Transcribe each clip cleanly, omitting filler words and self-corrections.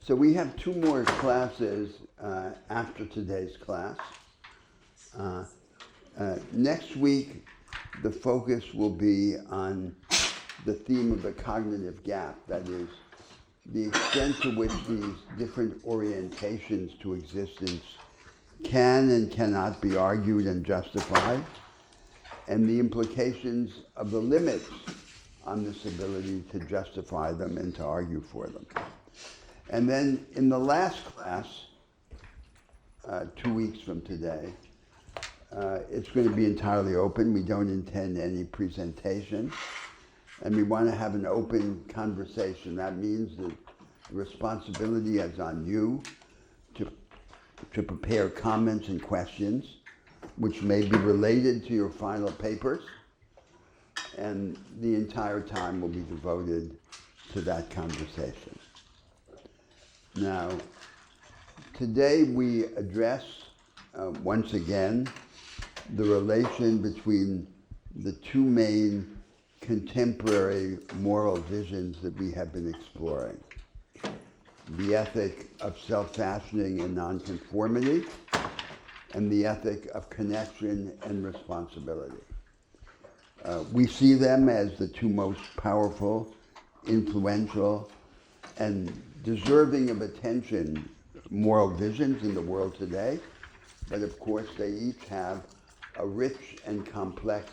So we have two more classes after today's class. Next week, the focus will be on the theme of the cognitive gap, that is, the extent to which these different orientations to existence can and cannot be argued and justified, and the implications of the limits on this ability to justify them and to argue for them. And then in the last class, 2 weeks from today, it's going to be entirely open. We don't intend any presentation. And we want to have an open conversation. That means that the responsibility is on you to prepare comments and questions, which may be related to your final papers. And the entire time will be devoted to that conversation. Now, today we address, once again, the relation between the two main contemporary moral visions that we have been exploring. The ethic of self-fashioning and nonconformity, and the ethic of connection and responsibility. We see them as the two most powerful, influential, and deserving of attention moral visions in the world today, but of course they each have a rich and complex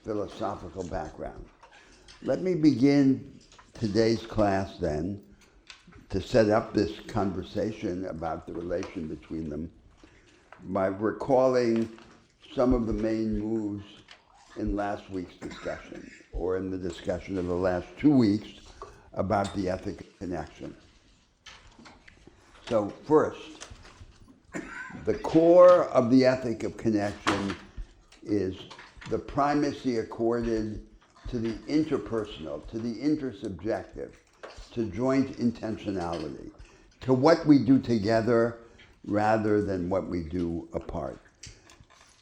philosophical background. Let me begin today's class then to set up this conversation about the relation between them by recalling some of the main moves in last week's discussion, or in the discussion of the last 2 weeks about the ethic of connection. So first, the core of the ethic of connection is the primacy accorded to the interpersonal, to the intersubjective, to joint intentionality, to what we do together rather than what we do apart.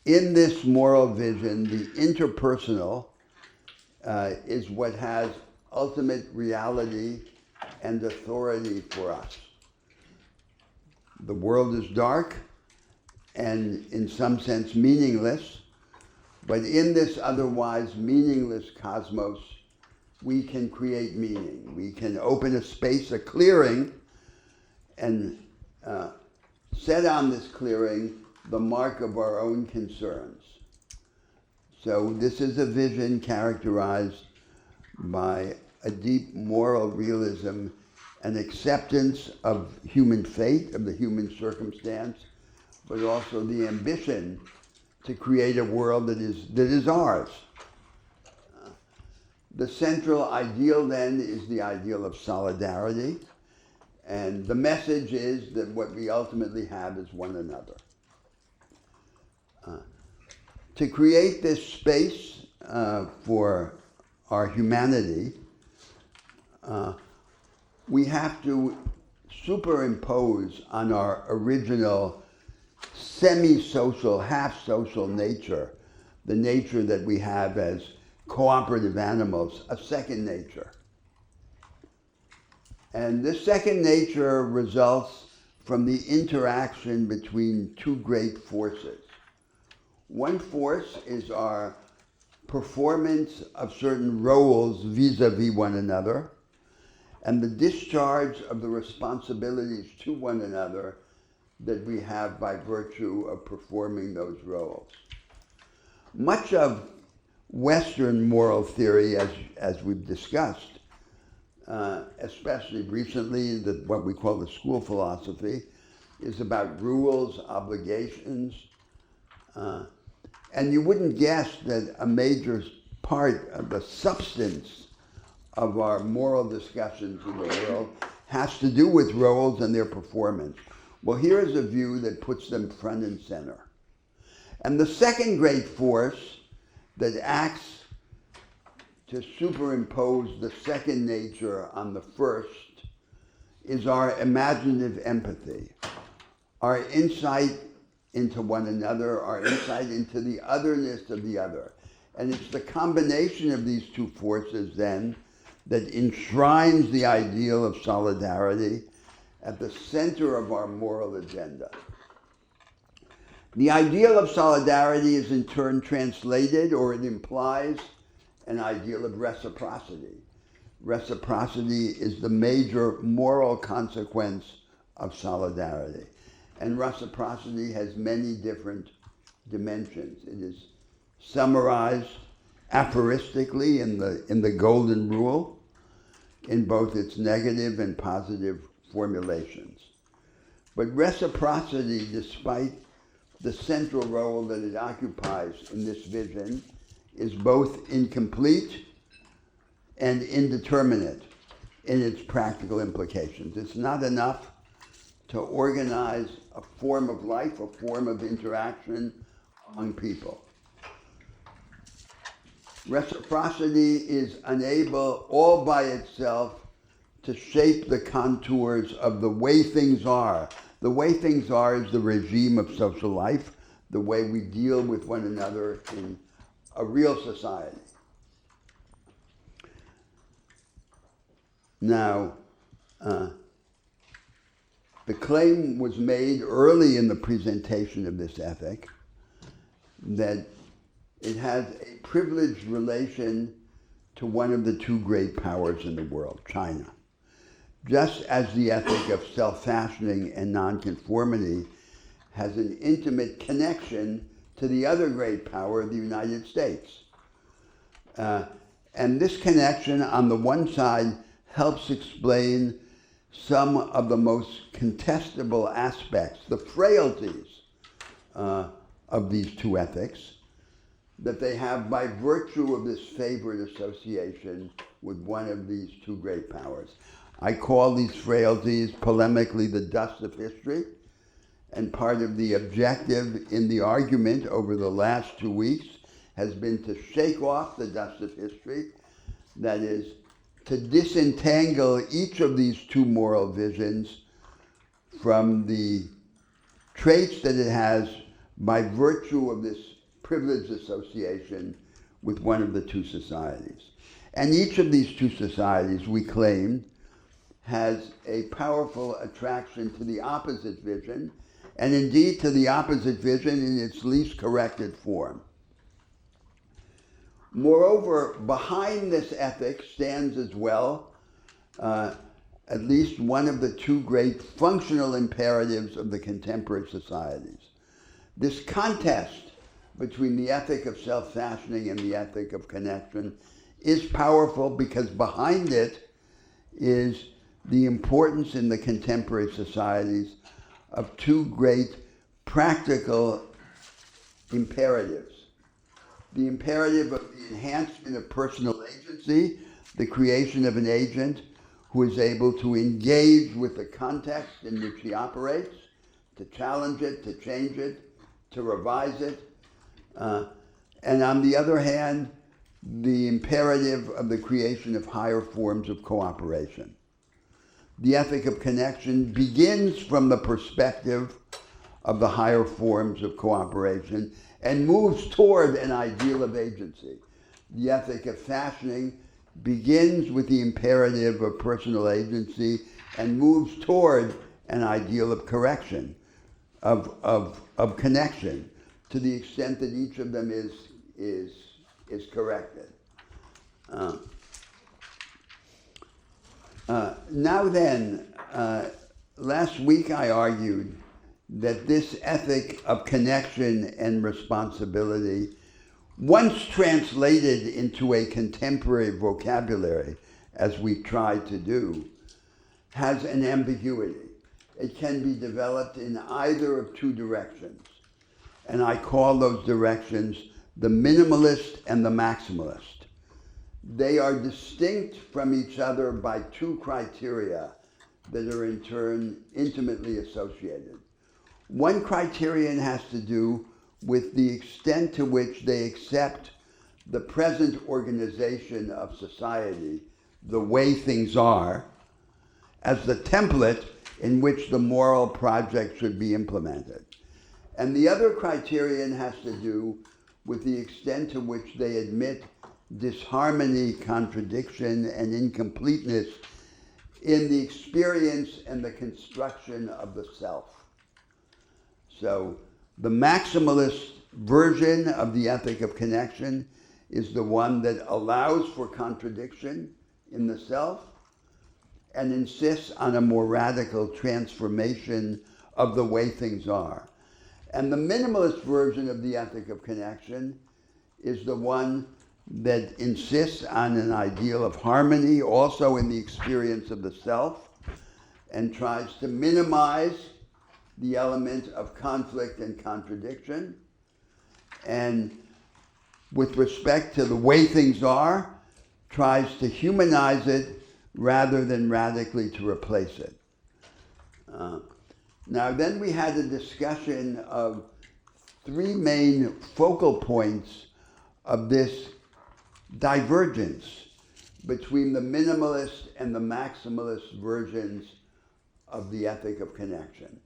In this moral vision, the interpersonal is what has ultimate reality and authority for us. The world is dark and in some sense meaningless, but in this otherwise meaningless cosmos, we can create meaning. We can open a space, a clearing, and set on this clearing the mark of our own concerns. So this is a vision characterized by a deep moral realism, an acceptance of human fate, of the human circumstance, but also the ambition to create a world that is ours. The central ideal then is the ideal of solidarity, and the message is that what we ultimately have is one another. To create this space for our humanity, we have to superimpose on our original semi-social, half-social nature, the nature that we have as cooperative animals, a second nature. And this second nature results from the interaction between two great forces. One force is our performance of certain roles vis-a-vis one another, and the discharge of the responsibilities to one another that we have by virtue of performing those roles. Much of Western moral theory, as we've discussed, especially recently, what we call the school philosophy, is about rules, obligations, and you wouldn't guess that a major part of the substance of our moral discussions in the world has to do with roles and their performance. Well, here is a view that puts them front and center. And the second great force that acts to superimpose the second nature on the first is our imaginative empathy, our insight into one another, our insight into the otherness of the other. And it's the combination of these two forces then that enshrines the ideal of solidarity at the center of our moral agenda. The ideal of solidarity is in turn translated, or it implies, an ideal of reciprocity. Reciprocity is the major moral consequence of solidarity. And reciprocity has many different dimensions. It is summarized aphoristically in the Golden Rule, in both its negative and positive formulations. But reciprocity, despite the central role that it occupies in this vision, is both incomplete and indeterminate in its practical implications. It's not enough to organize a form of life, a form of interaction among people. Reciprocity is unable all by itself to shape the contours of the way things are. The way things are is the regime of social life, the way we deal with one another in a real society. Now, the claim was made early in the presentation of this ethic that it has a privileged relation to one of the two great powers in the world, China. Just as the ethic of self-fashioning and nonconformity has an intimate connection to the other great power, the United States. And this connection, on the one side, helps explain some of the most contestable aspects, the frailties of these two ethics, that they have by virtue of this favored association with one of these two great powers. I call these frailties polemically the dust of history, and part of the objective in the argument over the last 2 weeks has been to shake off the dust of history, that is, to disentangle each of these two moral visions from the traits that it has by virtue of this privileged association with one of the two societies. And each of these two societies, we claim, has a powerful attraction to the opposite vision, and indeed to the opposite vision in its least corrected form. Moreover, behind this ethic stands as well at least one of the two great functional imperatives of the contemporary societies. This contest between the ethic of self-fashioning and the ethic of connection is powerful because behind it is the importance in the contemporary societies of two great practical imperatives. The imperative of the enhancement of personal agency, the creation of an agent who is able to engage with the context in which he operates, to challenge it, to change it, to revise it. And on the other hand, the imperative of the creation of higher forms of cooperation. The ethic of connection begins from the perspective of the higher forms of cooperation and moves toward an ideal of agency. The ethic of fashioning begins with the imperative of personal agency and moves toward an ideal of correction, of connection, to the extent that each of them is corrected. Now then, last week I argued that this ethic of connection and responsibility, once translated into a contemporary vocabulary, as we tried to do, has an ambiguity. It can be developed in either of two directions. And I call those directions the minimalist and the maximalist. They are distinct from each other by two criteria that are in turn intimately associated. One criterion has to do with the extent to which they accept the present organization of society, the way things are, as the template in which the moral project should be implemented. And the other criterion has to do with the extent to which they admit disharmony, contradiction, and incompleteness in the experience and the construction of the self. So the maximalist version of the ethic of connection is the one that allows for contradiction in the self and insists on a more radical transformation of the way things are. And the minimalist version of the ethic of connection is the one that insists on an ideal of harmony also in the experience of the self and tries to minimize the element of conflict and contradiction. And with respect to the way things are, tries to humanize it rather than radically to replace it. Now then we had a discussion of three main focal points of this divergence between the minimalist and the maximalist versions of the ethic of connection.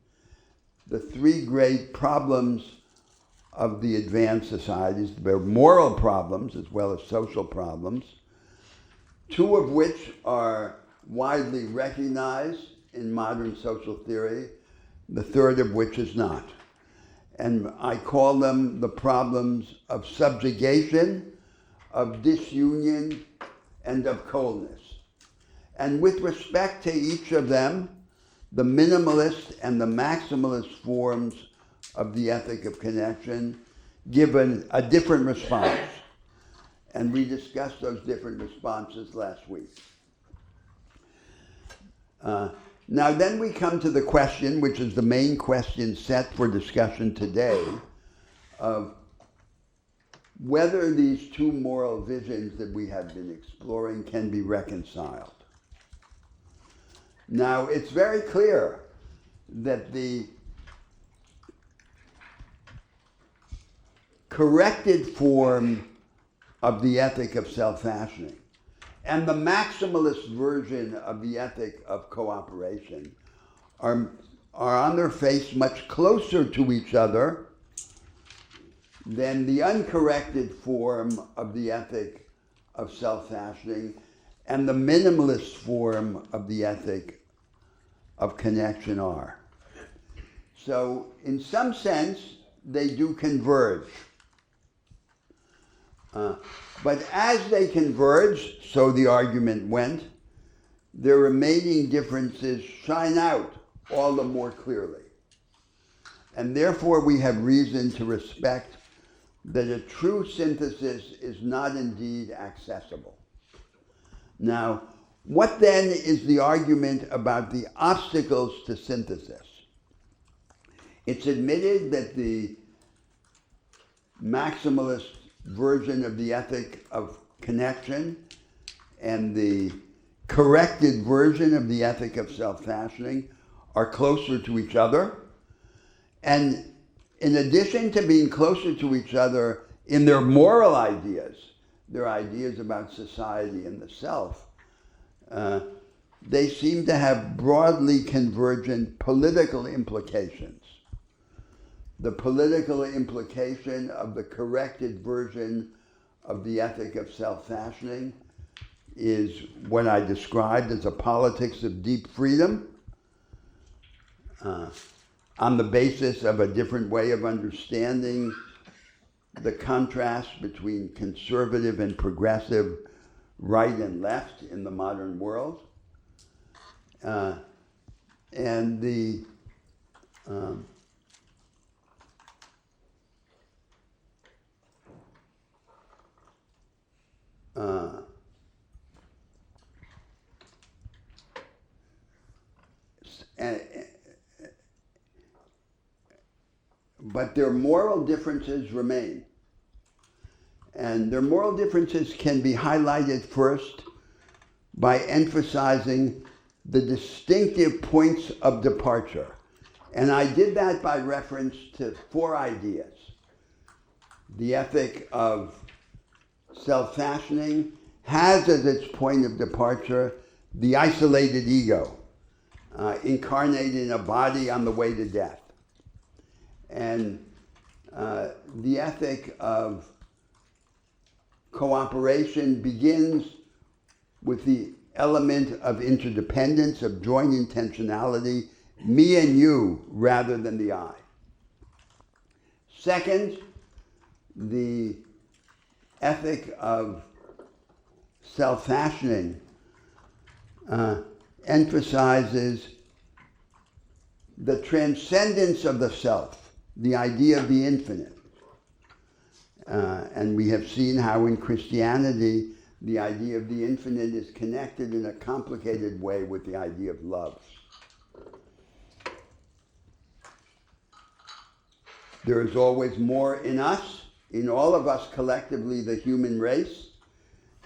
The three great problems of the advanced societies, they're moral problems as well as social problems, two of which are widely recognized in modern social theory, the third of which is not. And I call them the problems of subjugation, of disunion, and of coldness. And with respect to each of them, the minimalist and the maximalist forms of the ethic of connection give a different response. And we discussed those different responses last week. Now then we come to the question, which is the main question set for discussion today, of whether these two moral visions that we have been exploring can be reconciled. Now it's very clear that the corrected form of the ethic of self-fashioning and the maximalist version of the ethic of cooperation are on their face much closer to each other than the uncorrected form of the ethic of self-fashioning and the minimalist form of the ethic of connection are. So in some sense, they do converge. But as they converge, so the argument went, their remaining differences shine out all the more clearly. And therefore we have reason to respect that a true synthesis is not indeed accessible. Now, what then is the argument about the obstacles to synthesis? It's admitted that the maximalist version of the ethic of connection and the corrected version of the ethic of self-fashioning are closer to each other. And in addition to being closer to each other in their moral ideas, their ideas about society and the self, they seem to have broadly convergent political implications. The political implication of the corrected version of the ethic of self-fashioning is what I described as a politics of deep freedom on the basis of a different way of understanding the contrast between conservative and progressive, right and left in the modern world. And the but their moral differences remain. And their moral differences can be highlighted first by emphasizing the distinctive points of departure. And I did that by reference to four ideas. The ethic of self-fashioning has as its point of departure the isolated ego, incarnated in a body on the way to death. And the ethic of cooperation begins with the element of interdependence, of joint intentionality, me and you rather than the I. Second, the ethic of self-fashioning emphasizes the transcendence of the self, the idea of the infinite. And we have seen how in Christianity the idea of the infinite is connected in a complicated way with the idea of love. There is always more in us, in all of us collectively, the human race,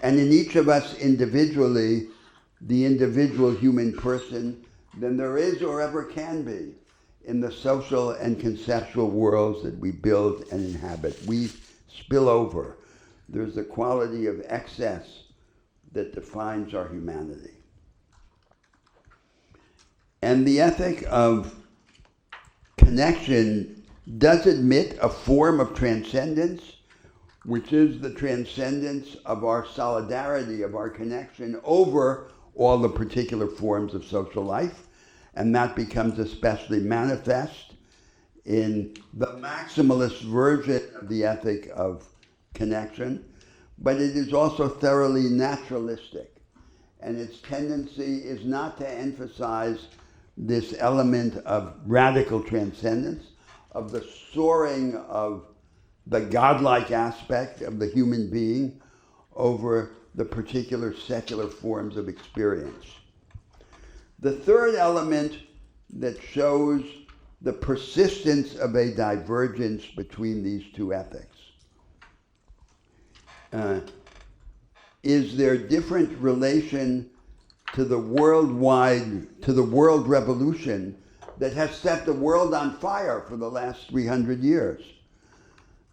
and in each of us individually, the individual human person, than there is or ever can be in the social and conceptual worlds that we build and inhabit. We spill over. There's a quality of excess that defines our humanity. And the ethic of connection does admit a form of transcendence, which is the transcendence of our solidarity, of our connection over all the particular forms of social life. And that becomes especially manifest in the maximalist version of the ethic of connection, but it is also thoroughly naturalistic. And its tendency is not to emphasize this element of radical transcendence, of the soaring of the godlike aspect of the human being over the particular secular forms of experience. The third element that shows the persistence of a divergence between these two ethics is their different relation to the world revolution that has set the world on fire for the last 300 years.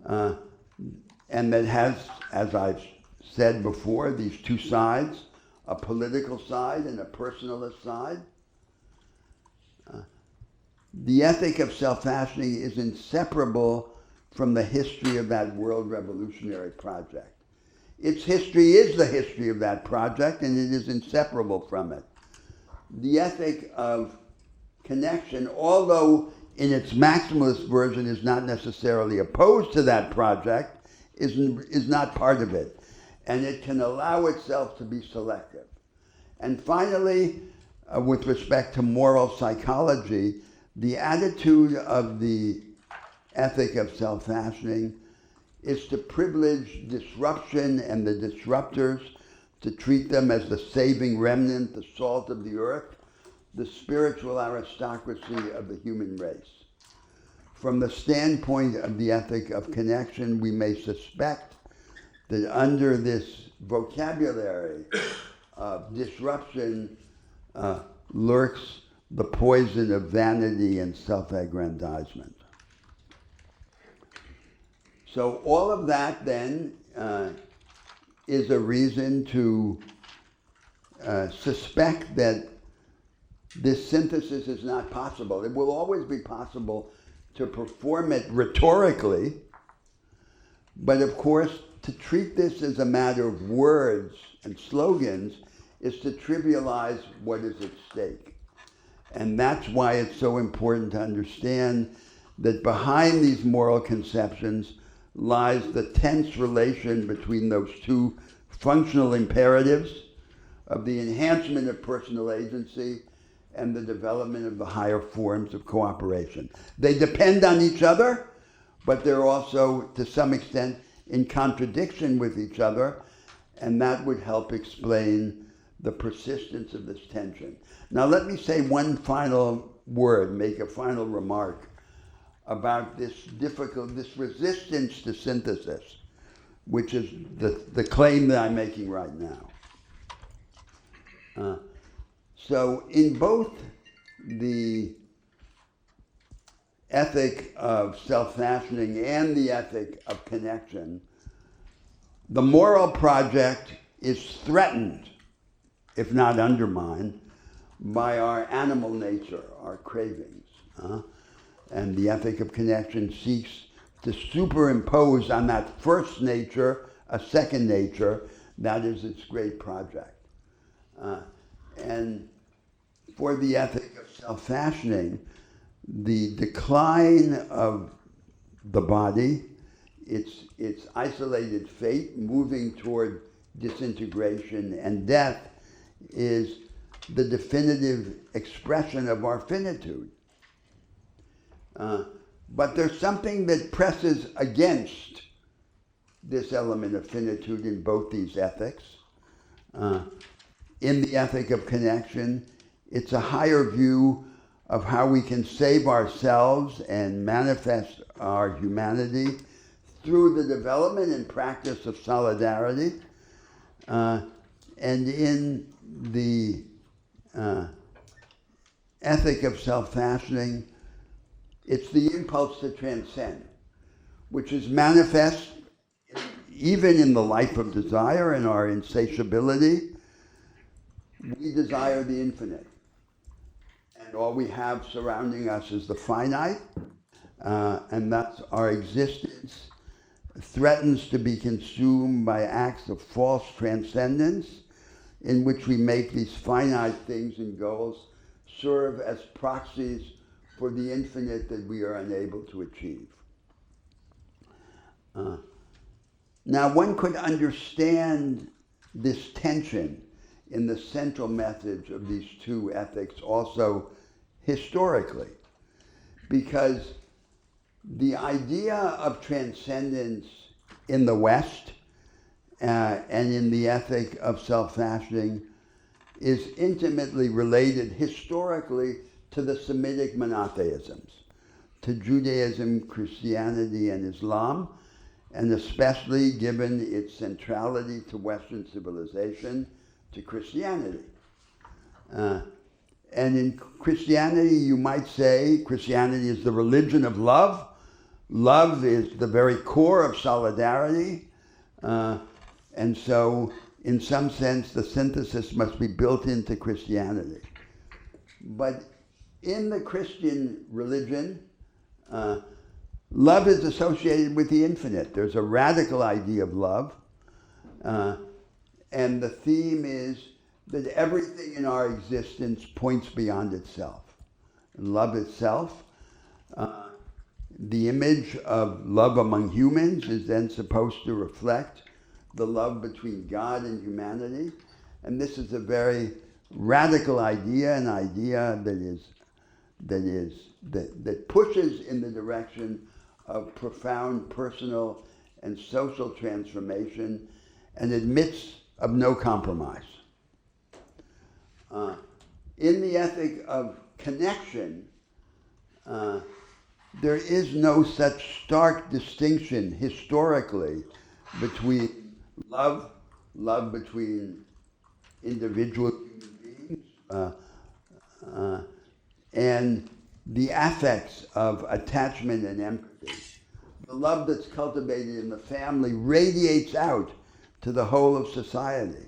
And that has, as I've said before, these two sides, a political side and a personalist side. The ethic of self-fashioning is inseparable from the history of that world revolutionary project. Its history is the history of that project, and it is inseparable from it. The ethic of connection, although in its maximalist version is not necessarily opposed to that project, is not part of it. And it can allow itself to be selective. And finally, with respect to moral psychology, the attitude of the ethic of self-fashioning is to privilege disruption and the disruptors, to treat them as the saving remnant, the salt of the earth, the spiritual aristocracy of the human race. From the standpoint of the ethic of connection, we may suspect that under this vocabulary of disruption lurks the poison of vanity and self-aggrandizement. So all of that then is a reason to suspect that this synthesis is not possible. It will always be possible to perform it rhetorically, but of course, to treat this as a matter of words and slogans is to trivialize what is at stake. And that's why it's so important to understand that behind these moral conceptions lies the tense relation between those two functional imperatives of the enhancement of personal agency and the development of the higher forms of cooperation. They depend on each other, but they're also, to some extent, in contradiction with each other, and that would help explain the persistence of this tension. Now let me say one final word, make a final remark about this resistance to synthesis, which is the claim that I'm making right now. So in both the ethic of self-fashioning and the ethic of connection, the moral project is threatened, if not undermined, by our animal nature, our cravings. And the ethic of connection seeks to superimpose on that first nature a second nature, that is its great project. And for the ethic of self-fashioning, the decline of the body, its isolated fate, moving toward disintegration and death, is the definitive expression of our finitude. But there's something that presses against this element of finitude in both these ethics. In the ethic of connection, it's a higher view of how we can save ourselves and manifest our humanity through the development and practice of solidarity. And in the ethic of self-fashioning, it's the impulse to transcend, which is manifest even in the life of desire and our insatiability. We desire the infinite. And all we have surrounding us is the finite, and thus our existence threatens to be consumed by acts of false transcendence in which we make these finite things and goals serve as proxies for the infinite that we are unable to achieve. Now, one could understand this tension in the central message of these two ethics also historically, because the idea of transcendence in the West and in the ethic of self-fashioning is intimately related historically to the Semitic monotheisms, to Judaism, Christianity, and Islam, and especially given its centrality to Western civilization, to Christianity. And in Christianity, you might say Christianity is the religion of love. Love is the very core of solidarity. And so, in some sense, the synthesis must be built into Christianity. But in the Christian religion, love is associated with the infinite. There's a radical idea of love. And the theme is that everything in our existence points beyond itself. Love itself, the image of love among humans is then supposed to reflect the love between God and humanity. And this is a very radical idea, an idea that pushes in the direction of profound personal and social transformation and admits of no compromise. In the ethic of connection, there is no such stark distinction historically between love between individual human beings, and the affects of attachment and empathy. The love that's cultivated in the family radiates out to the whole of society.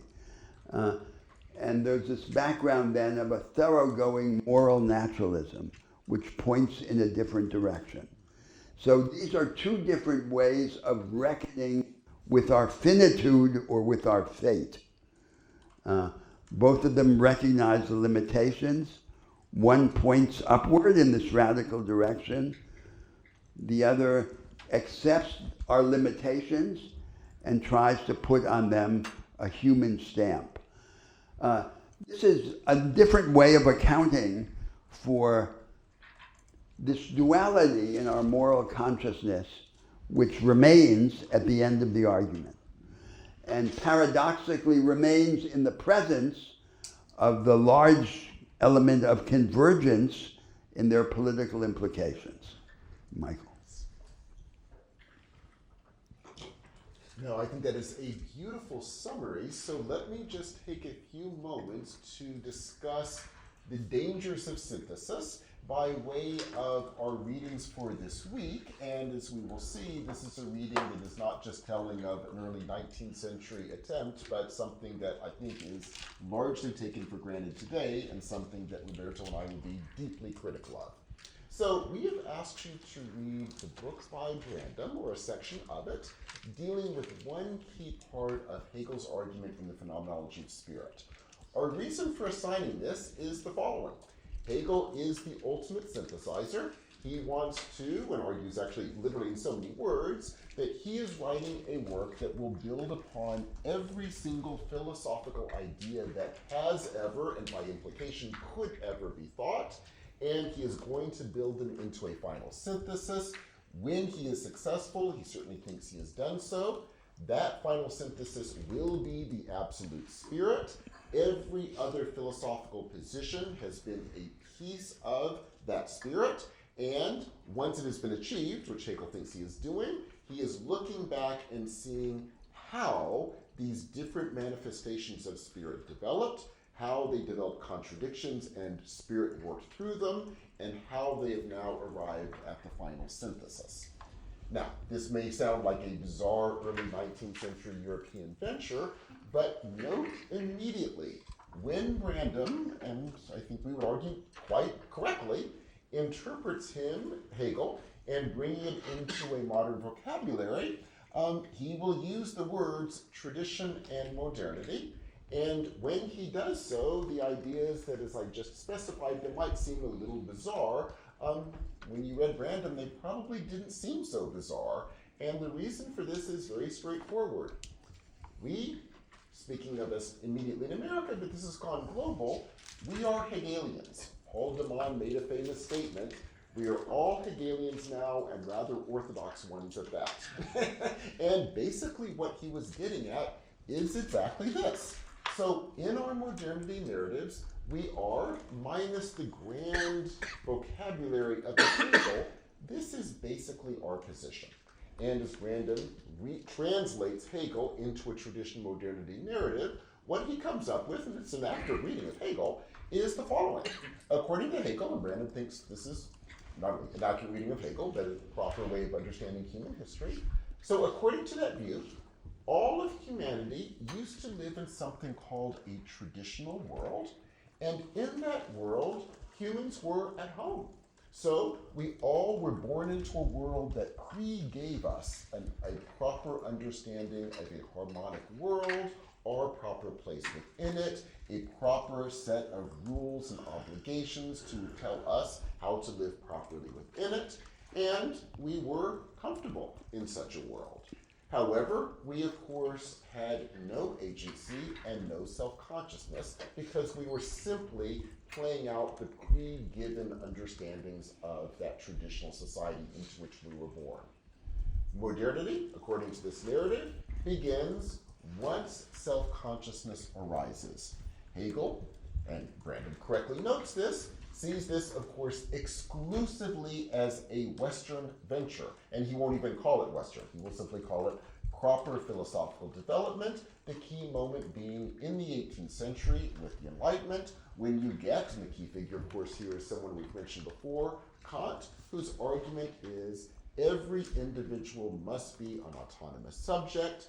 And there's this background then of a thoroughgoing moral naturalism, which points in a different direction. So these are two different ways of reckoning with our finitude or with our fate. Both of them recognize the limitations. One points upward in this radical direction. The other accepts our limitations and tries to put on them a human stamp. This is a different way of accounting for this duality in our moral consciousness, which remains at the end of the argument, and paradoxically remains in the presence of the large element of convergence in their political implications. Michael. No, I think that is a beautiful summary. So let me just take a few moments to discuss the dangers of synthesis by way of our readings for this week. And as we will see, this is a reading that is not just telling of an early 19th century attempt, but something that I think is largely taken for granted today and something that Roberto and I will be deeply critical of. So we have asked you to read the book by random, or a section of it, dealing with one key part of Hegel's argument in the phenomenology of spirit. Our reason for assigning this is the following. Hegel is the ultimate synthesizer. He wants to, and argues actually literally in so many words, that he is writing a work that will build upon every single philosophical idea that has ever, and by implication could ever be thought, and he is going to build them into a final synthesis. When he is successful, he certainly thinks he has done so, that final synthesis will be the absolute spirit. Every other philosophical position has been a piece of that spirit, and once it has been achieved, which Hegel thinks he is doing, he is looking back and seeing how these different manifestations of spirit developed, how they developed contradictions and spirit worked through them, and how they have now arrived at the final synthesis. Now, this may sound like a bizarre early 19th century European venture, but note immediately when Brandom, and I think we would argue quite correctly, interprets him, Hegel, and bringing it into a modern vocabulary, he will use the words tradition and modernity. And when he does so, the ideas that, as I just specified, that might seem a little bizarre, when you read Brandom, they probably didn't seem so bizarre. And the reason for this is very straightforward. We, speaking of us immediately in America, but this has gone global, we are Hegelians. Paul de Man made a famous statement, we are all Hegelians now, and rather orthodox ones at that. And basically what he was getting at is exactly this. So in our modernity narratives, we are, minus the grand vocabulary of the Hegel, this is basically our position. And as Brandom translates Hegel into a tradition modernity narrative, what he comes up with, and it's an accurate reading of Hegel, is the following. According to Hegel, and Brandom thinks this is not only an accurate reading of Hegel, but a proper way of understanding human history. So according to that view, all of humanity used to live in something called a traditional world, and in that world, humans were at home. So we all were born into a world that pre-gave us a proper understanding of a harmonic world, our proper place within it, a proper set of rules and obligations to tell us how to live properly within it, and we were comfortable in such a world. However, we of course had no agency and no self-consciousness because we were simply playing out the pre-given understandings of that traditional society into which we were born. Modernity, according to this narrative, begins once self-consciousness arises. Hegel, and Brandom correctly notes this, sees this, of course, exclusively as a Western venture. And he won't even call it Western. He will simply call it proper philosophical development, the key moment being in the 18th century with the Enlightenment, when you get, and the key figure, of course, here is someone we've mentioned before, Kant, whose argument is every individual must be an autonomous subject,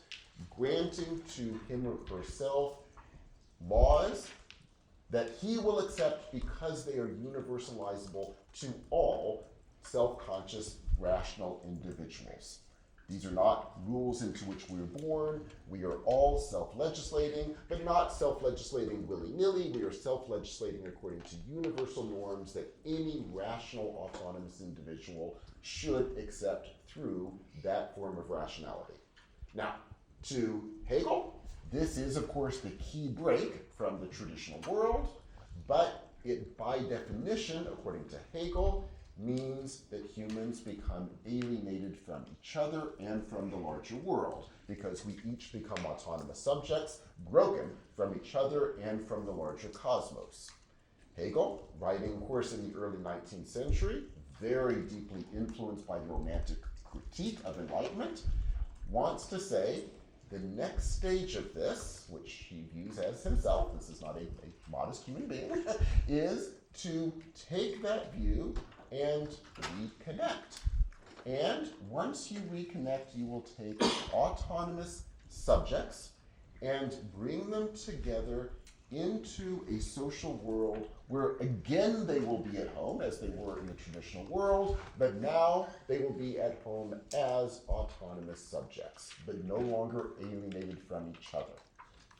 granting to him or herself laws that he will accept because they are universalizable to all self-conscious, rational individuals. These are not rules into which we are born. We are all self-legislating, but not self-legislating willy-nilly. We are self-legislating according to universal norms that any rational, autonomous individual should accept through that form of rationality. Now, to Hegel, this is, of course, the key break from the traditional world, but it, by definition, according to Hegel, means that humans become alienated from each other and from the larger world, because we each become autonomous subjects, broken from each other and from the larger cosmos. Hegel, writing, of course, in the early 19th century, very deeply influenced by the Romantic critique of Enlightenment, wants to say the next stage of this, which he views as himself, this is not a modest human being, is to take that view and reconnect. And once you reconnect, you will take autonomous subjects and bring them together into a social world where again they will be at home as they were in the traditional world, but now they will be at home as autonomous subjects, but no longer alienated from each other.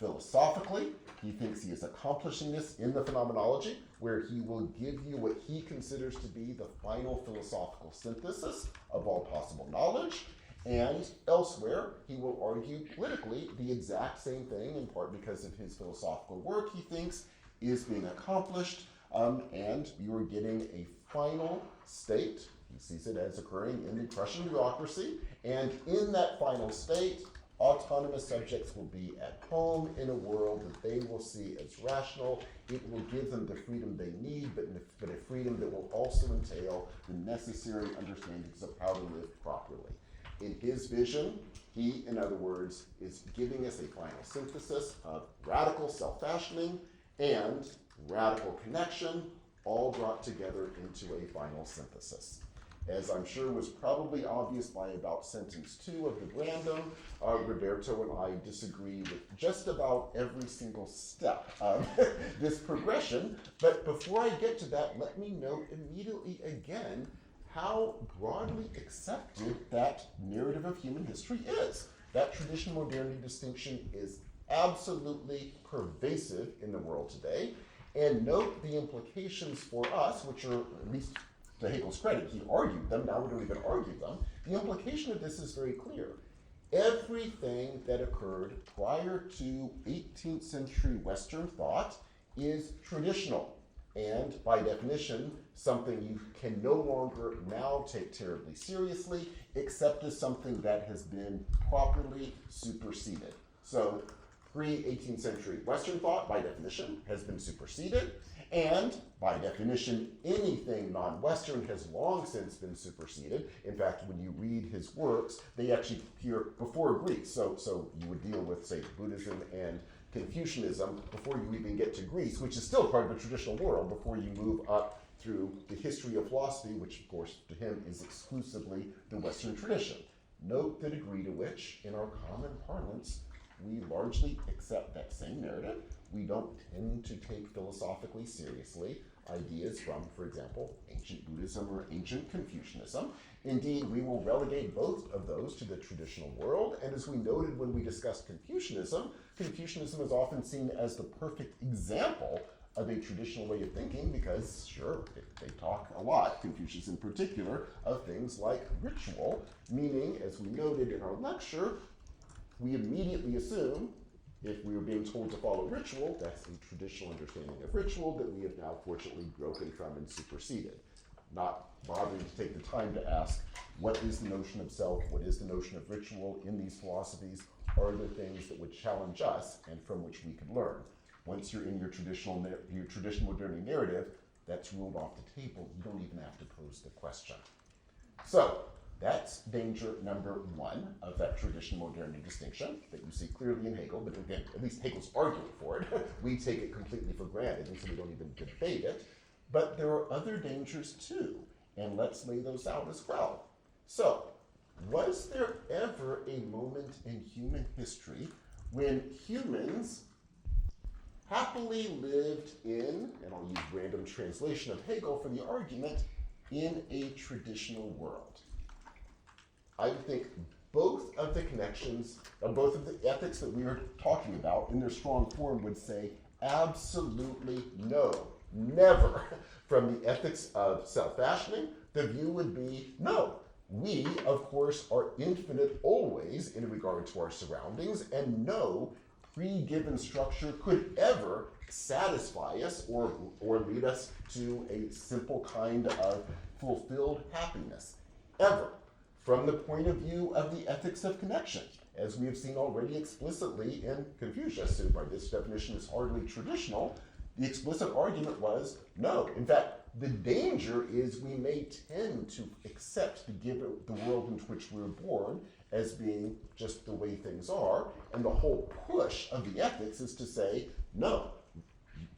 Philosophically, he thinks he is accomplishing this in the phenomenology, where he will give you what he considers to be the final philosophical synthesis of all possible knowledge. And elsewhere, he will argue politically the exact same thing, in part because of his philosophical work he thinks is being accomplished, and you are getting a final state. He sees it as occurring in the Prussian bureaucracy, and in that final state, autonomous subjects will be at home in a world that they will see as rational. It will give them the freedom they need, but a freedom that will also entail the necessary understandings of how to live properly. In his vision, he, in other words, is giving us a final synthesis of radical self-fashioning and radical connection, all brought together into a final synthesis. As I'm sure was probably obvious by about sentence 2 of the Brandom, Roberto and I disagree with just about every single step of this progression. But before I get to that, let me note immediately again how broadly accepted that narrative of human history is. That traditional modernity distinction is absolutely pervasive in the world today. And note the implications for us, which are, at least to Hegel's credit, he argued them, now we don't even argue them. The implication of this is very clear. Everything that occurred prior to 18th century Western thought is traditional, and by definition, something you can no longer now take terribly seriously, except as something that has been properly superseded. So, pre-18th century Western thought, by definition, has been superseded, and by definition, anything non-Western has long since been superseded. In fact, when you read his works, they actually appear before Greece. So you would deal with, say, Buddhism and Confucianism before you even get to Greece, which is still part of the traditional world, before you move up through the history of philosophy, which, of course, to him is exclusively the Western tradition. Note the degree to which, in our common parlance, we largely accept that same narrative. We don't tend to take philosophically seriously ideas from, for example, ancient Buddhism or ancient Confucianism. Indeed, we will relegate both of those to the traditional world, and as we noted when we discussed Confucianism, Confucianism is often seen as the perfect example of a traditional way of thinking because, sure, they talk a lot, Confucius in particular, of things like ritual, meaning, as we noted in our lecture, we immediately assume, if we were being told to follow ritual, that's a traditional understanding of ritual that we have now fortunately broken from and superseded. Not bothering to take the time to ask, what is the notion of self, what is the notion of ritual in these philosophies? Are there things that would challenge us and from which we could learn? Once you're in your traditional modernity narrative, that's ruled off the table. You don't even have to pose the question. So, that's danger number 1 of that traditional modernity distinction that you see clearly in Hegel, but again, at least Hegel's arguing for it. We take it completely for granted, and so we don't even debate it. But there are other dangers too, and let's lay those out as well. So, was there ever a moment in human history when humans happily lived in, and I'll use random translation of Hegel for the argument, in a traditional world? I would think both of the connections, both of the ethics that we are talking about in their strong form would say absolutely no, never. From the ethics of self-fashioning, the view would be no. We, of course, are infinite always in regard to our surroundings, and no pre-given structure could ever satisfy us or lead us to a simple kind of fulfilled happiness, ever. From the point of view of the ethics of connection, as we have seen already explicitly in Confucius, who by this definition is hardly traditional, the explicit argument was no. In fact, the danger is we may tend to accept the world in which we're born as being just the way things are, and the whole push of the ethics is to say, no,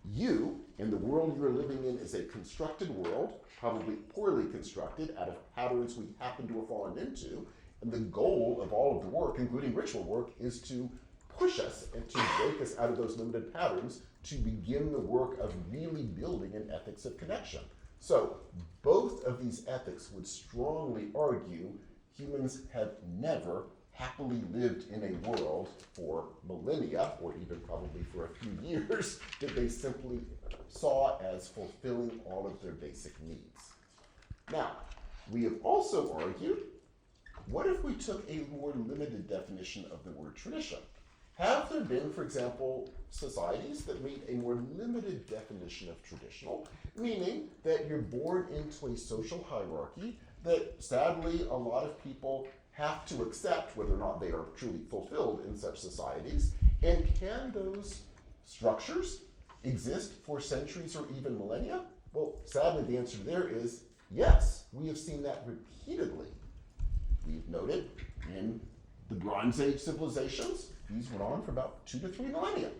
you, in the world you're living in, is a constructed world, probably poorly constructed out of patterns we happen to have fallen into, and the goal of all of the work, including ritual work, is to push us and to break us out of those limited patterns to begin the work of really building an ethics of connection. So both of these ethics would strongly argue humans have never happily lived in a world for millennia, or even probably for a few years, that they simply saw as fulfilling all of their basic needs. Now, we have also argued, what if we took a more limited definition of the word tradition? Have there been, for example, societies that meet a more limited definition of traditional, meaning that you're born into a social hierarchy that sadly a lot of people have to accept whether or not they are truly fulfilled in such societies? And can those structures exist for centuries or even millennia? Well, sadly, the answer there is yes. We have seen that repeatedly. We've noted in the Bronze Age civilizations, these went on for about 2 to 3 millennia.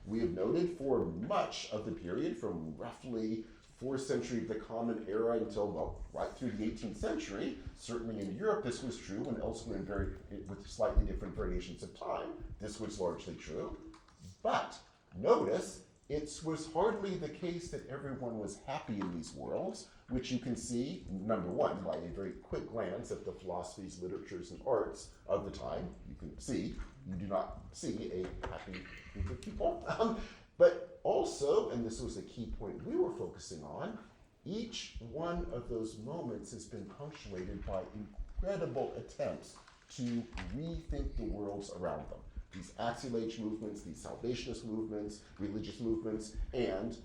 We have noted for much of the period from roughly 4th century of the Common Era until, well, right through the 18th century. Certainly in Europe this was true, and elsewhere with slightly different variations of time, this was largely true. But notice, it was hardly the case that everyone was happy in these worlds, which you can see, number one, by a very quick glance at the philosophies, literatures, and arts of the time. You can see, you do not see a happy group of people. But also, and this was a key point we were focusing on, each one of those moments has been punctuated by incredible attempts to rethink the worlds around them. These axial age movements, these salvationist movements, religious movements, and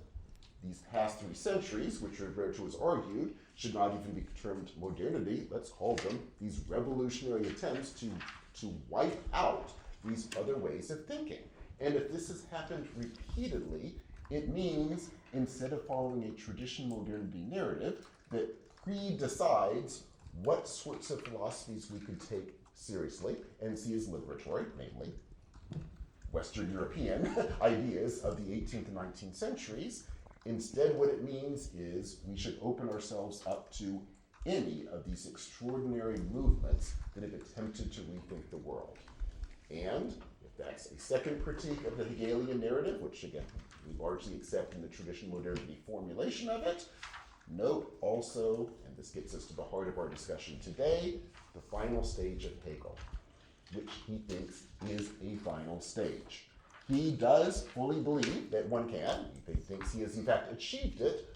these past 3 centuries, which Roberto has argued, should not even be termed modernity. Let's call them these revolutionary attempts to wipe out these other ways of thinking. And if this has happened repeatedly, it means instead of following a traditional modernity narrative, that creed decides what sorts of philosophies we could take seriously and see as liberatory, namely Western European ideas of the 18th and 19th centuries. Instead, what it means is we should open ourselves up to any of these extraordinary movements that have attempted to rethink the world. And if that's a second critique of the Hegelian narrative, which again, we largely accept in the traditional modernity formulation of it, note also, and this gets us to the heart of our discussion today, the final stage of Hegel, which he thinks is a final stage. He does fully believe that one can, he thinks he has in fact achieved it,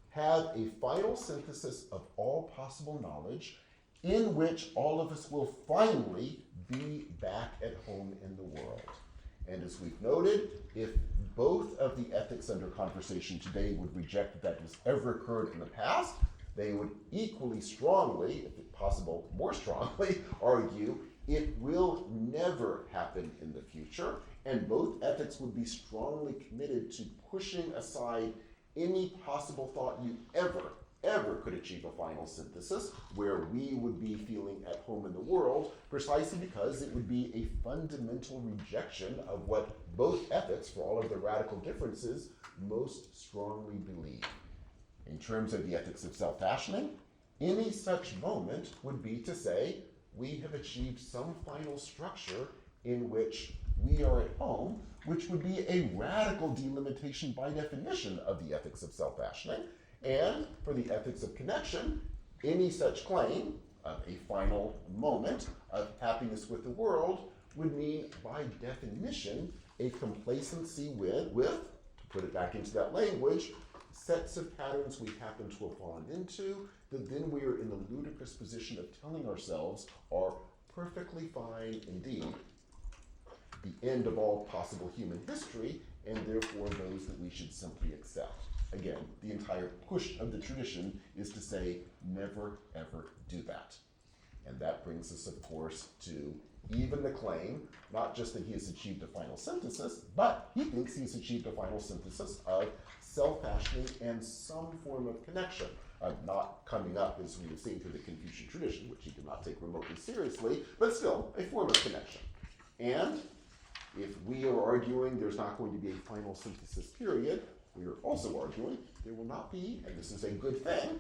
have a final synthesis of all possible knowledge in which all of us will finally be back at home in the world. And as we've noted, if both of the ethics under conversation today would reject that that has ever occurred in the past, they would equally strongly, if possible more strongly, argue it will never happen in the future, and both ethics would be strongly committed to pushing aside any possible thought you ever could achieve a final synthesis where we would be feeling at home in the world, precisely because it would be a fundamental rejection of what both ethics, for all of their radical differences, most strongly believe. In terms of the ethics of self-fashioning, any such moment would be to say, we have achieved some final structure in which we are at home, which would be a radical delimitation by definition of the ethics of self-fashioning. And for the ethics of connection, any such claim of a final moment of happiness with the world would mean, by definition, a complacency with, to put it back into that language, sets of patterns we happen to have fallen into that then we are in the ludicrous position of telling ourselves are perfectly fine indeed, the end of all possible human history, and therefore those that we should simply accept. Again, the entire push of the tradition is to say, never ever do that. And that brings us, of course, to even the claim, not just that he has achieved a final synthesis, but he thinks he has achieved a final synthesis of self-fashioning and some form of connection. Not coming up, as we have seen, through the Confucian tradition, which he did not take remotely seriously, but still a form of connection. And if we are arguing there's not going to be a final synthesis period, we are also arguing there will not be, and this is a good thing,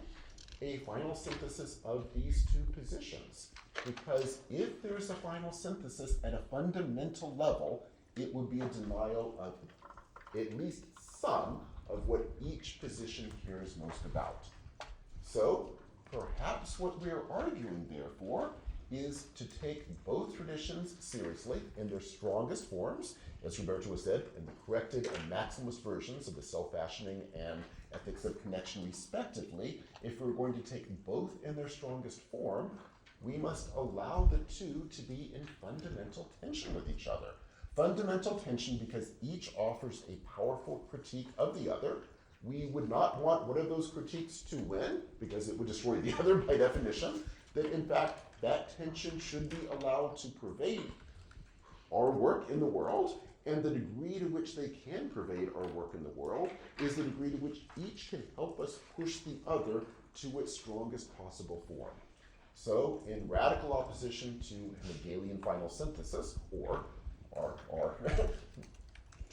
a final synthesis of these two positions. Because if there is a final synthesis at a fundamental level, it would be a denial of at least some of what each position cares most about. So perhaps what we are arguing, therefore, is to take both traditions seriously in their strongest forms, as Roberto has said, in the corrected and maximalist versions of the self-fashioning and ethics of connection respectively. If we're going to take both in their strongest form, we must allow the two to be in fundamental tension with each other. Fundamental tension because each offers a powerful critique of the other. We would not want one of those critiques to win, because it would destroy the other by definition. That in fact, that tension should be allowed to pervade our work in the world, and the degree to which they can pervade our work in the world is the degree to which each can help us push the other to its strongest possible form. So, in radical opposition to Hegelian final synthesis, or our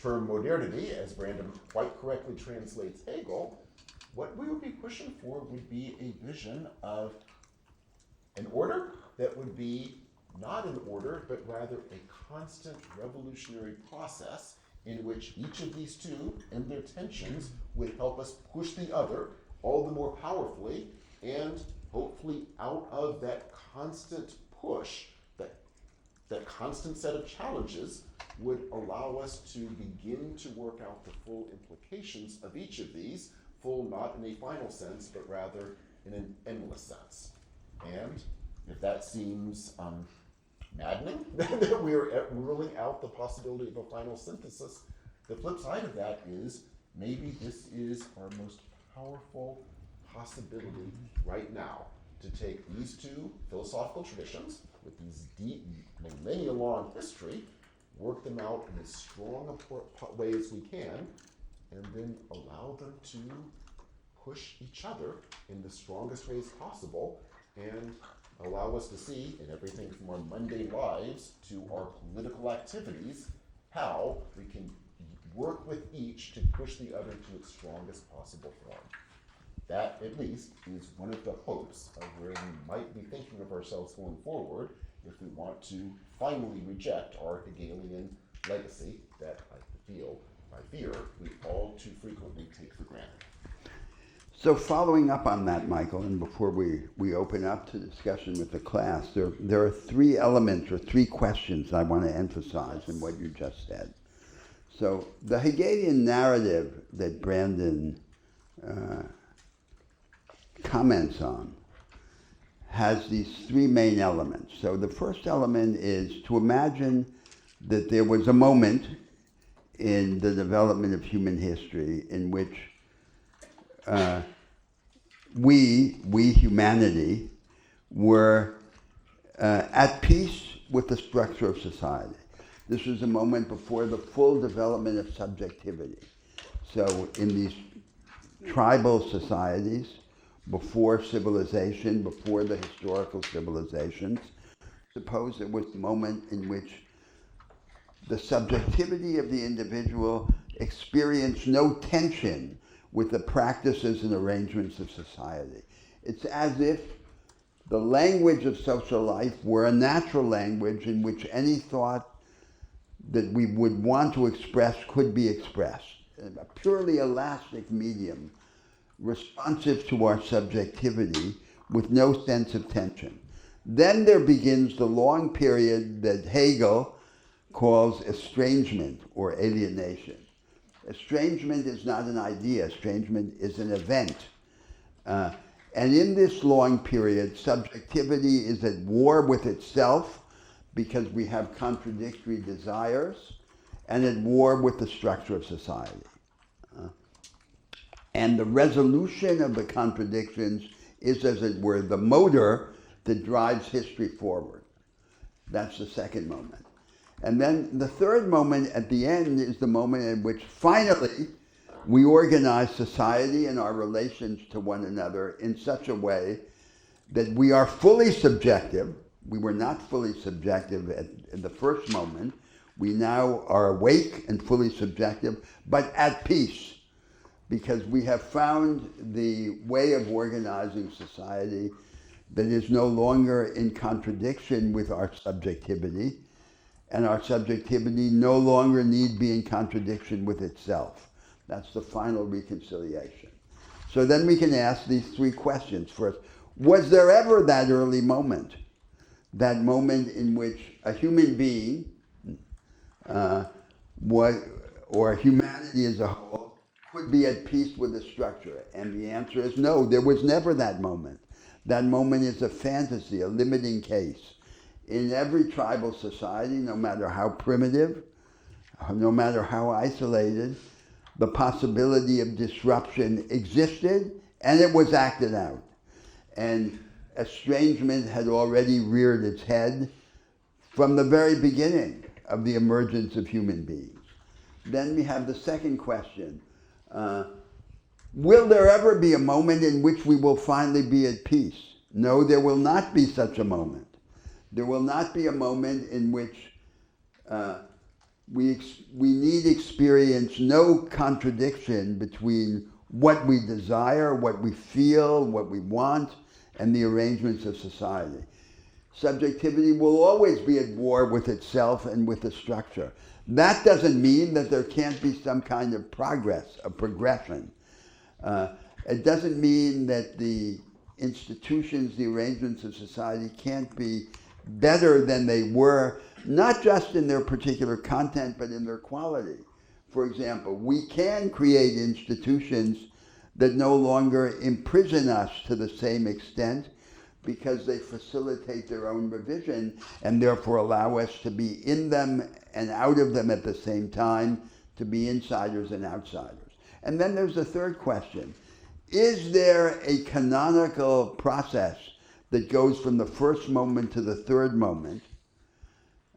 term modernity, as Brandon quite correctly translates Hegel, what we would be pushing for would be a vision of an order that would be not an order, but rather a constant revolutionary process in which each of these two and their tensions would help us push the other all the more powerfully, and hopefully out of that constant push, that constant set of challenges would allow us to begin to work out the full implications of each of these, full not in a final sense, but rather in an endless sense. And if that seems maddening, that we're ruling out the possibility of a final synthesis, the flip side of that is maybe this is our most powerful possibility right now, to take these two philosophical traditions with these deep, millennia-long history, work them out in as strong a way as we can, and then allow them to push each other in the strongest ways possible, and allow us to see in everything from our mundane lives to our political activities how we can work with each to push the other to its strongest possible form. That, at least, is one of the hopes of where we might be thinking of ourselves going forward if we want to finally reject our Hegelian legacy that I fear, we all too frequently take for granted. So following up on that, Michael, and before we open up to discussion with the class, there are three elements or three questions I want to emphasize in what you just said. So the Hegelian narrative that Brandon comments on has these three main elements. So the first element is to imagine that there was a moment in the development of human history in which we humanity, were at peace with the structure of society. This was a moment before the full development of subjectivity. So in these tribal societies, before civilization, before the historical civilizations, suppose it was a moment in which the subjectivity of the individual experienced no tension with the practices and arrangements of society. It's as if the language of social life were a natural language in which any thought that we would want to express could be expressed. A purely elastic medium, responsive to our subjectivity with no sense of tension. Then there begins the long period that Hegel calls estrangement or alienation. Estrangement is not an idea, estrangement is an event. And in this long period, subjectivity is at war with itself because we have contradictory desires, and at war with the structure of society. And the resolution of the contradictions is, as it were, the motor that drives history forward. That's the second moment. And then the third moment at the end is the moment in which finally we organize society and our relations to one another in such a way that we are fully subjective. We were not fully subjective at the first moment. We now are awake and fully subjective, but at peace, because we have found the way of organizing society that is no longer in contradiction with our subjectivity, and our subjectivity no longer need be in contradiction with itself. That's the final reconciliation. So then we can ask these three questions. First, was there ever that early moment that moment in which a human being or humanity as a whole could be at peace with the structure? And the answer is no, there was never that moment. That moment is a fantasy, a limiting case. In every tribal society, no matter how primitive, no matter how isolated, the possibility of disruption existed and it was acted out. And estrangement had already reared its head from the very beginning of the emergence of human beings. Then we have the second question. Will there ever be a moment in which we will finally be at peace? No, there will not be such a moment. There will not be a moment in which we need experience no contradiction between what we desire, what we feel, what we want, and the arrangements of society. Subjectivity will always be at war with itself and with the structure. That doesn't mean that there can't be some kind of progress, a progression. It doesn't mean that the institutions, the arrangements of society can't be better than they were, not just in their particular content, but in their quality. For example, we can create institutions that no longer imprison us to the same extent because they facilitate their own revision and therefore allow us to be in them and out of them at the same time, to be insiders and outsiders. And then there's the third question. Is there a canonical process that goes from the first moment to the third moment?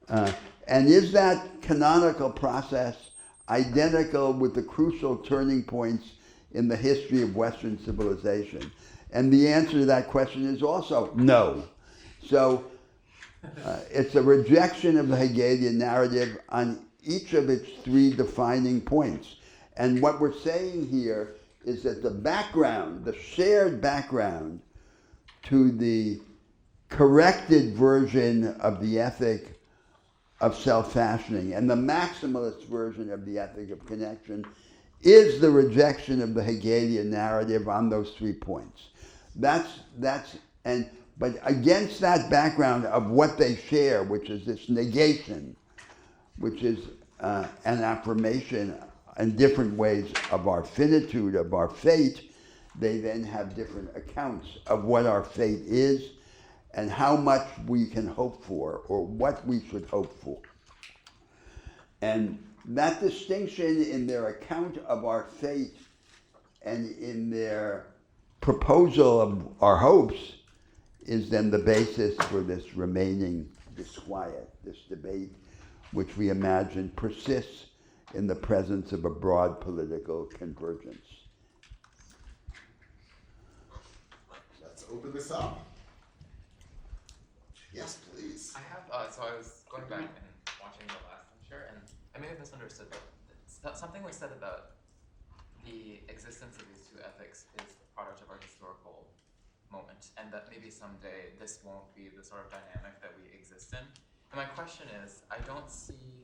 And is that canonical process identical with the crucial turning points in the history of Western civilization? And the answer to that question is also no. So it's a rejection of the Hegelian narrative on each of its three defining points. And what we're saying here is that the background, the shared background to the corrected version of the ethic of self-fashioning and the maximalist version of the ethic of connection is the rejection of the Hegelian narrative on those 3 points. But against that background of what they share, which is this negation, which is an affirmation in different ways of our finitude, of our fate, they then have different accounts of what our fate is and how much we can hope for or what we should hope for. And that distinction in their account of our fate and in their proposal of our hopes is then the basis for this remaining disquiet, this debate, which we imagine persists in the presence of a broad political convergence. Let's open this up. Yes, please. I have, so I was going back and watching the last lecture, and I may have misunderstood, but something was said about the existence of these two ethics is the product of our historical moment, and that maybe someday this won't be the sort of dynamic that we exist in. And my question is, I don't see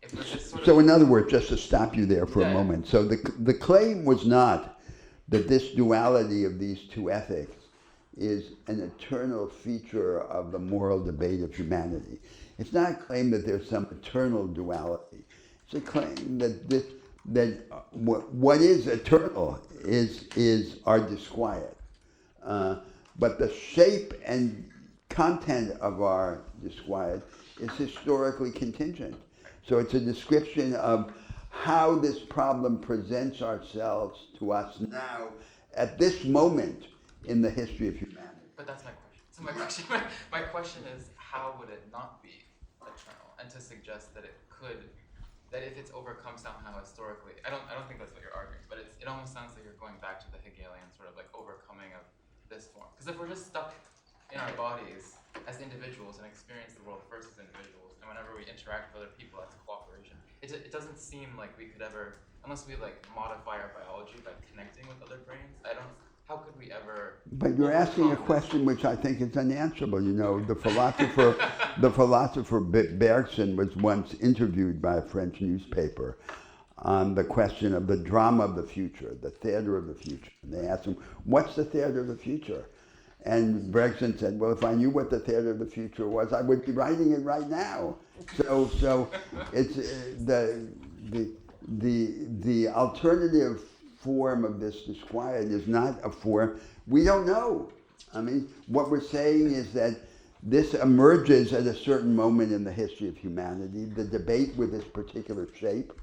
if there's this sort of... So in other words, just to stop you there for a moment, so the claim was not that this duality of these two ethics is an eternal feature of the moral debate of humanity. It's not a claim that there's some eternal duality. It's a claim that what is eternal is our disquiet. But the shape and content of our disquiet is historically contingent. So it's a description of how this problem presents ourselves to us now at this moment in the history of humanity. But that's my question. So my question is, how would it not be eternal? And to suggest that it could, that if it's overcome somehow historically, I don't think that's what you're arguing, but it almost sounds like you're going back to the Hegelian sort of like overcoming of this form. Because if we're just stuck in our bodies as individuals and experience the world first as individuals, and whenever we interact with other people, that's cooperation. It doesn't seem like we could ever, unless we like modify our biology by connecting with other brains, how could we ever... But you're asking a question which I think is unanswerable. You know, the philosopher Bergson was once interviewed by a French newspaper on the question of the drama of the future, the theater of the future. And they asked him, what's the theater of the future? And Bergson said, well, if I knew what the theater of the future was, I would be writing it right now. So it's the alternative form of this disquiet is not a form. We don't know. I mean, what we're saying is that this emerges at a certain moment in the history of humanity, the debate with this particular shape.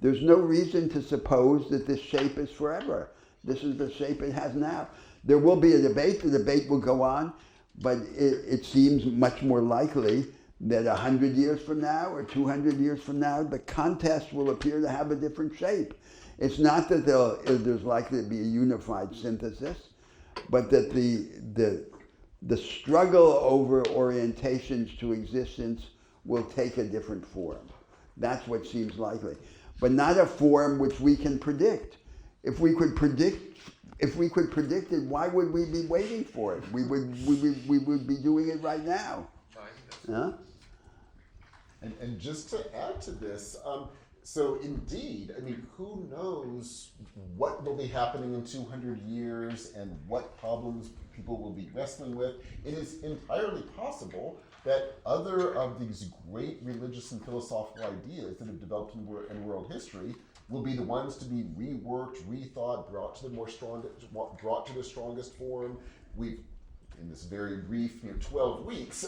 There's no reason to suppose that this shape is forever. This is the shape it has now. There will be a debate, the debate will go on, but it seems much more likely that 100 years from now or 200 years from now, the contest will appear to have a different shape. It's not that there's likely to be a unified synthesis, but that the struggle over orientations to existence will take a different form. That's what seems likely. But not a form which we can predict. If we could predict it, why would we be waiting for it? We would be doing it right now. No, I think that's And just to add to this, so indeed, I mean, who knows what will be happening in 200 years and what problems people will be wrestling with. It is entirely possible that other of these great religious and philosophical ideas that have developed in world history will be the ones to be reworked, rethought, brought to the strongest form. We've, in this very brief 12 weeks,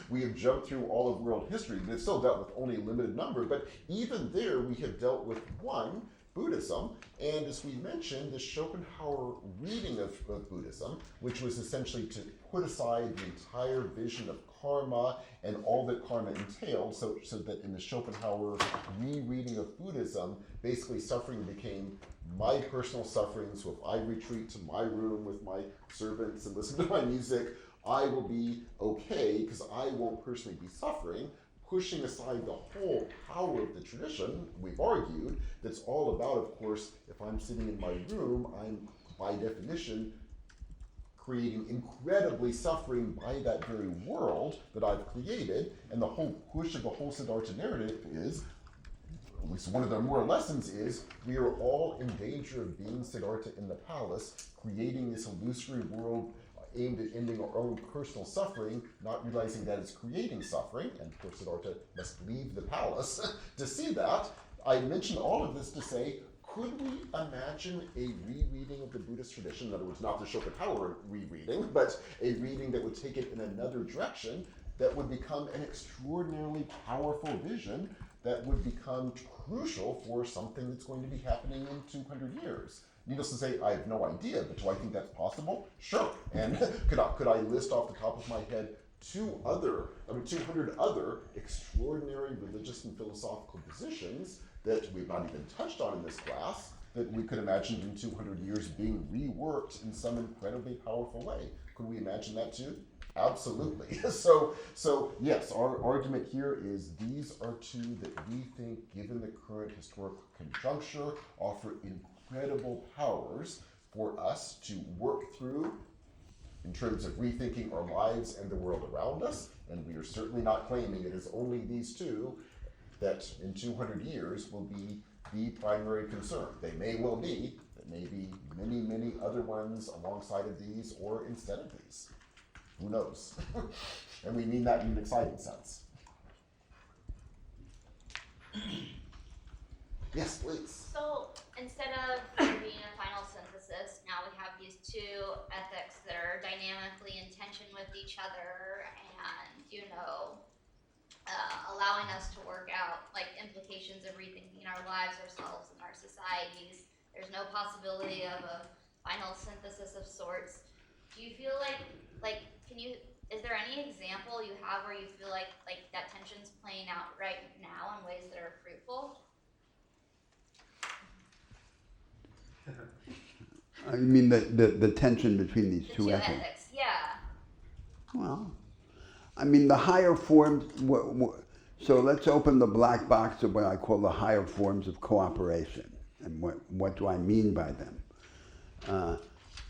we have jumped through all of world history. We've still dealt with only a limited number, but even there we have dealt with one, Buddhism, and as we mentioned, the Schopenhauer reading of Buddhism, which was essentially to put aside the entire vision of karma and all that karma entailed, so that in the Schopenhauer rereading of Buddhism, basically suffering became my personal suffering. So if I retreat to my room with my servants and listen to my music, I will be okay because I won't personally be suffering, pushing aside the whole power of the tradition, we've argued, that's all about, of course, if I'm sitting in my room, I'm, by definition, creating incredibly suffering by that very world that I've created, and the whole push of the whole Siddhartha narrative is, at least one of the moral lessons is, we are all in danger of being Siddhartha in the palace, creating this illusory world aimed at ending our own personal suffering, not realizing that it's creating suffering, and of course Siddhartha must leave the palace to see that. I mention all of this to say, could we imagine a rereading of the Buddhist tradition, in other words, not the Schopenhauer rereading, but a reading that would take it in another direction that would become an extraordinarily powerful vision that would become crucial for something that's going to be happening in 200 years? Needless to say, I have no idea, but do I think that's possible? Sure. And could I list off the top of my head 200 other extraordinary religious and philosophical positions that we've not even touched on in this class that we could imagine in 200 years being reworked in some incredibly powerful way? Could we imagine that too? Absolutely. So yes, our argument here is these are two that we think, given the current historical conjuncture, offer incredible powers for us to work through in terms of rethinking our lives and the world around us. And we are certainly not claiming it is only these two that in 200 years will be the primary concern. They may well be, there may be many, many other ones alongside of these or instead of these. Who knows? And we mean that in an exciting sense. Yes, please. So instead of there being a final synthesis, now we have these two ethics that are dynamically in tension with each other and, allowing us to work out like implications of rethinking our lives, ourselves, and our societies. There's no possibility of a final synthesis of sorts. Do you feel like is there any example you have where you feel like that tension's playing out right now in ways that are fruitful? I mean the tension between these The two two ethics. ethics, yeah. Well, I mean the higher forms. So let's open the black box of what I call the higher forms of cooperation, and what do I mean by them?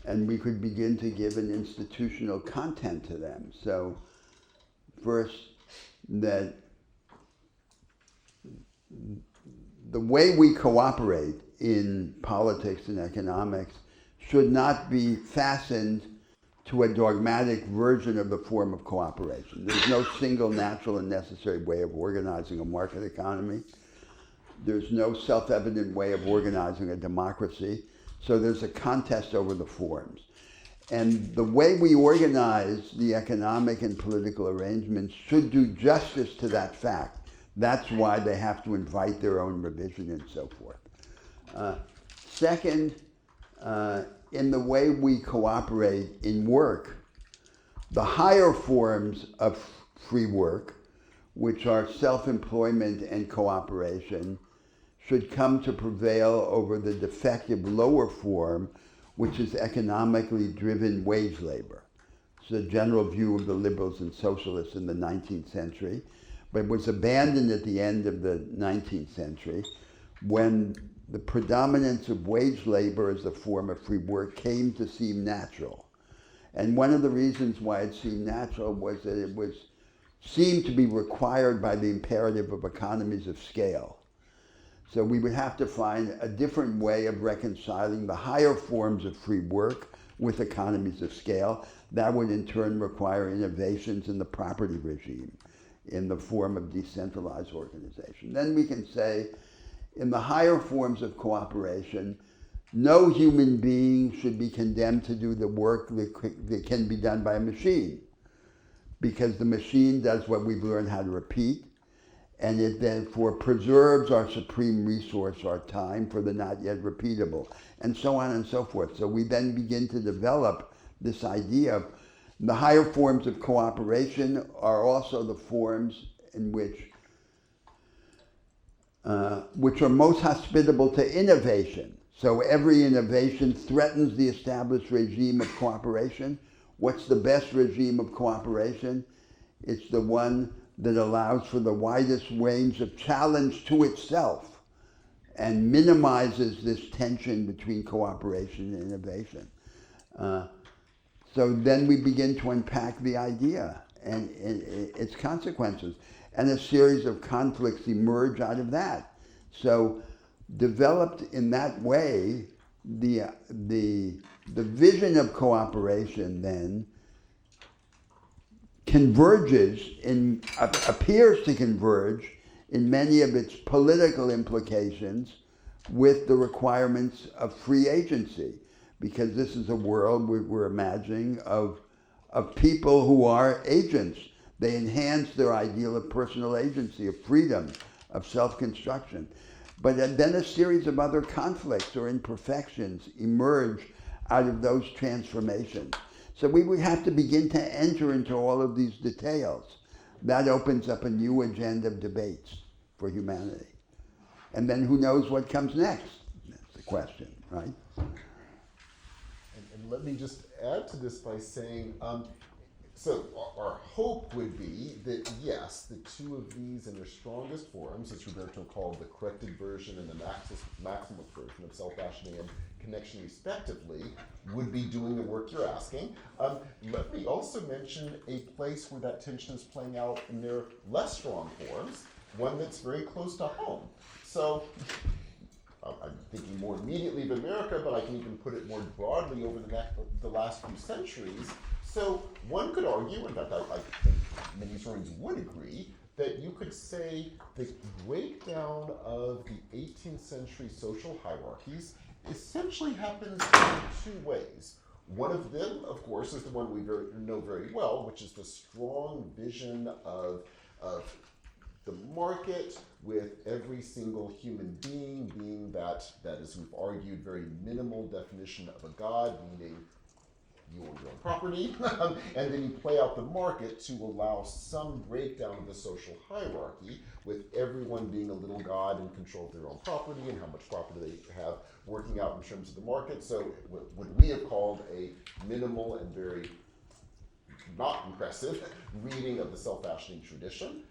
And we could begin to give an institutional content to them. So first, that the way we cooperate in politics and economics should not be fastened to a dogmatic version of the form of cooperation. There's no single natural and necessary way of organizing a market economy. There's no self-evident way of organizing a democracy. So there's a contest over the forms. And the way we organize the economic and political arrangements should do justice to that fact. That's why they have to invite their own revision and so forth. Second, in the way we cooperate in work, the higher forms of free work, which are self-employment and cooperation, should come to prevail over the defective lower form, which is economically driven wage labor. It's a general view of the liberals and socialists in the 19th century, but it was abandoned at the end of the 19th century when the predominance of wage labor as a form of free work came to seem natural. And one of the reasons why it seemed natural was that it seemed to be required by the imperative of economies of scale. So we would have to find a different way of reconciling the higher forms of free work with economies of scale. That would in turn require innovations in the property regime in the form of decentralized organization. Then we can say, in the higher forms of cooperation, no human being should be condemned to do the work that can be done by a machine, because the machine does what we've learned how to repeat, and it therefore preserves our supreme resource, our time, for the not yet repeatable, and so on and so forth. So we then begin to develop this idea of the higher forms of cooperation are also the forms in which are most hospitable to innovation. So every innovation threatens the established regime of cooperation. What's the best regime of cooperation? It's the one that allows for the widest range of challenge to itself and minimizes this tension between cooperation and innovation. So then we begin to unpack the idea and its consequences, and a series of conflicts emerge out of that. So developed in that way, the vision of cooperation then appears to converge in many of its political implications with the requirements of free agency, because this is a world we're imagining of people who are agents. They enhance their ideal of personal agency, of freedom, of self-construction. But then a series of other conflicts or imperfections emerge out of those transformations. So we would have to begin to enter into all of these details. That opens up a new agenda of debates for humanity. And then who knows what comes next? That's the question, right? And let me just add to this by saying, so our hope would be that, yes, the two of these in their strongest forms, as Roberto called the corrected version and the maximal version of self-fashioning and connection respectively, would be doing the work you're asking. Let me also mention a place where that tension is playing out in their less strong forms, one that's very close to home. So I'm thinking more immediately of America, but I can even put it more broadly over the last few centuries. So one could argue, in fact I think many historians would agree, that you could say the breakdown of the 18th century social hierarchies essentially happens in two ways. One of them, of course, is the one we know very well, which is the strong vision of the market, with every single human being that, as we've argued, very minimal definition of a god, meaning you own your own property, and then you play out the market to allow some breakdown of the social hierarchy, with everyone being a little god in control of their own property and how much property they have working out in terms of the market. So what we have called a minimal and very not impressive reading of the self-fashioning tradition.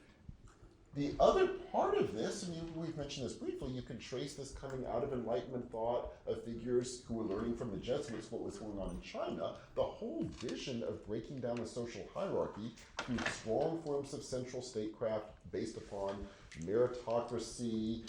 The other part of this, and we've mentioned this briefly, you can trace this coming out of Enlightenment thought of figures who were learning from the Jesuits what was going on in China. The whole vision of breaking down the social hierarchy through strong forms of central statecraft based upon meritocracy,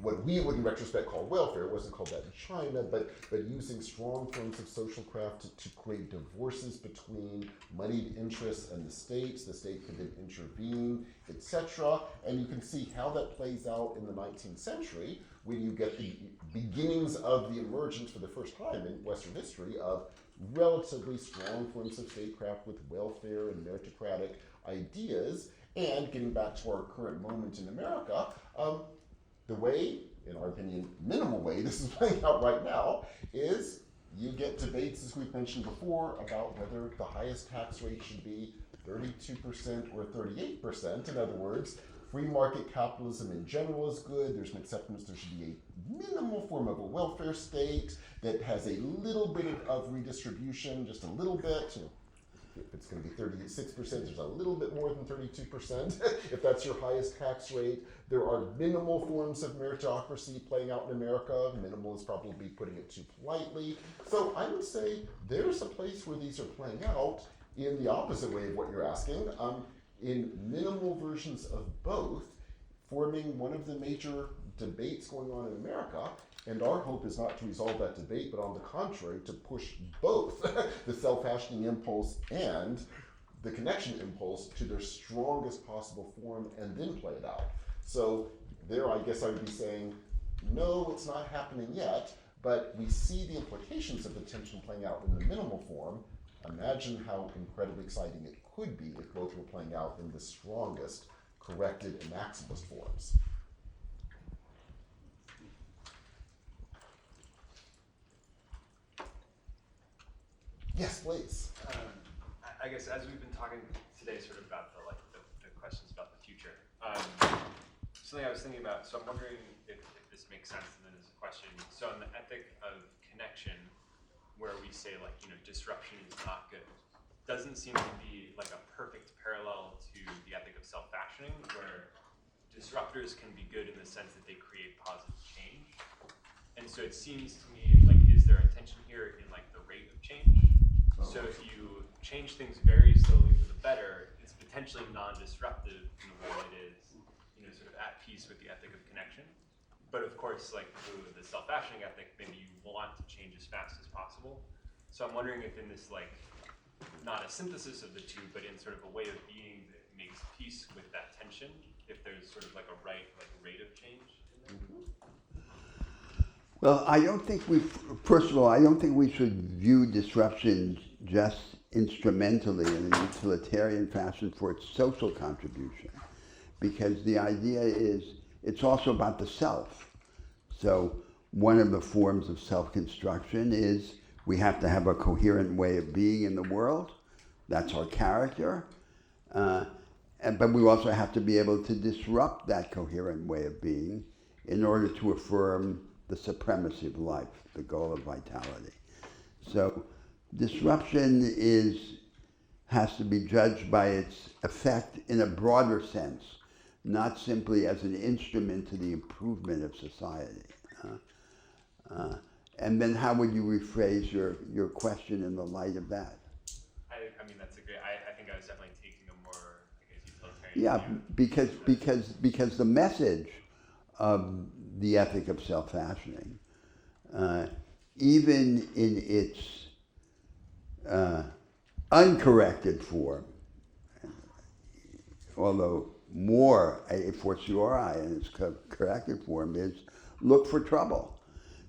what we would in retrospect call welfare. It wasn't called that in China, but using strong forms of social craft to create divorces between moneyed interests and the state. The state could then intervene, etc. And you can see how that plays out in the 19th century when you get the beginnings of the emergence for the first time in Western history of relatively strong forms of statecraft with welfare and meritocratic ideas. And getting back to our current moment in America, the way, in our opinion, minimal way this is playing out right now is you get debates, as we've mentioned before, about whether the highest tax rate should be 32% or 38%. In other words, free market capitalism in general is good. There's an acceptance there should be a minimal form of a welfare state that has a little bit of redistribution, just a little bit. If it's going to be 36%, there's a little bit more than 32%. If that's your highest tax rate, there are minimal forms of meritocracy playing out in America. Minimal is probably putting it too politely. So I would say there's a place where these are playing out in the opposite way of what you're asking, in minimal versions of both, forming one of the major debates going on in America. And our hope is not to resolve that debate, but on the contrary, to push both the self-fashioning impulse and the connection impulse to their strongest possible form and then play it out. So there, I guess I would be saying, no, it's not happening yet, but we see the implications of the tension playing out in the minimal form. Imagine how incredibly exciting it could be if both were playing out in the strongest corrected and maximalist forms. Yes, please. I guess as we've been talking today, sort of about the questions about the future, something I was thinking about. So I'm wondering if this makes sense, and then as a question. So in the ethic of connection, where we say disruption is not good, doesn't seem to be like a perfect parallel to the ethic of self-fashioning, where disruptors can be good in the sense that they create positive change. And so it seems to me like, is there a tension here in the rate of change? So if you change things very slowly for the better, it's potentially non-disruptive in a way that is, sort of at peace with the ethic of connection. But of course, through the self-fashioning ethic, maybe you want to change as fast as possible. So I'm wondering if in this not a synthesis of the two, but in sort of a way of being that makes peace with that tension, if there's sort of a right rate of change in there. Mm-hmm. Well, I don't think first of all, I don't think we should view disruptions just instrumentally in a utilitarian fashion for its social contribution, because the idea is it's also about the self. So one of the forms of self-construction is we have to have a coherent way of being in the world. That's our character. But we also have to be able to disrupt that coherent way of being in order to affirm the supremacy of life, the goal of vitality. So disruption has to be judged by its effect in a broader sense, not simply as an instrument to the improvement of society. And then how would you rephrase your question in the light of that? I mean, that's a great, I think I was definitely taking a more, utilitarian view. Because the message of the ethic of self-fashioning, even in its uncorrected form, although more a fortiori in its corrected form, is look for trouble.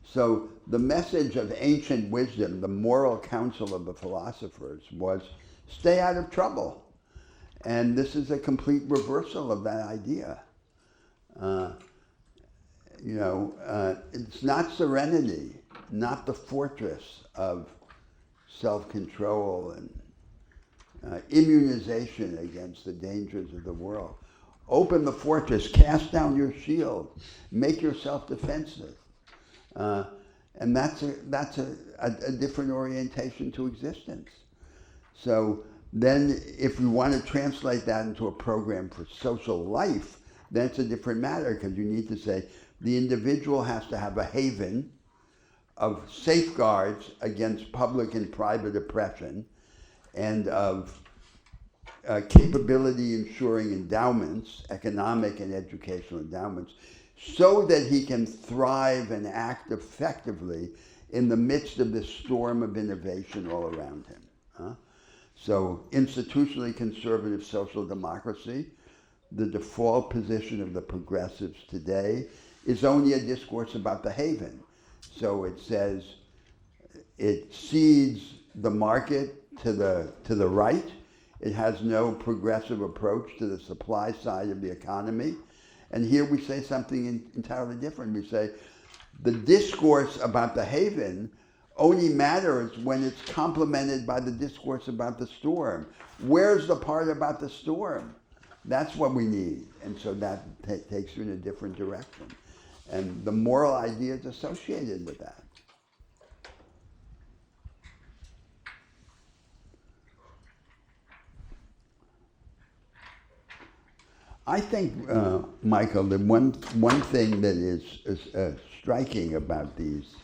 So the message of ancient wisdom, the moral counsel of the philosophers, was stay out of trouble. And this is a complete reversal of that idea. It's not serenity, not the fortress of self-control and immunization against the dangers of the world. Open the fortress, cast down your shield, make yourself defensive. And that's a different orientation to existence. So then if we want to translate that into a program for social life, then it's a different matter, because you need to say the individual has to have a haven of safeguards against public and private oppression and of capability ensuring endowments, economic and educational endowments, so that he can thrive and act effectively in the midst of this storm of innovation all around him. So institutionally conservative social democracy, the default position of the progressives today, is only a discourse about the haven. So it says it cedes the market to the right. It has no progressive approach to the supply side of the economy. And here we say something entirely different. We say the discourse about the haven only matters when it's complemented by the discourse about the storm. Where's the part about the storm? That's what we need. And so that takes you in a different direction. And the moral ideas associated with that. I think, Michael, the one thing that is striking about these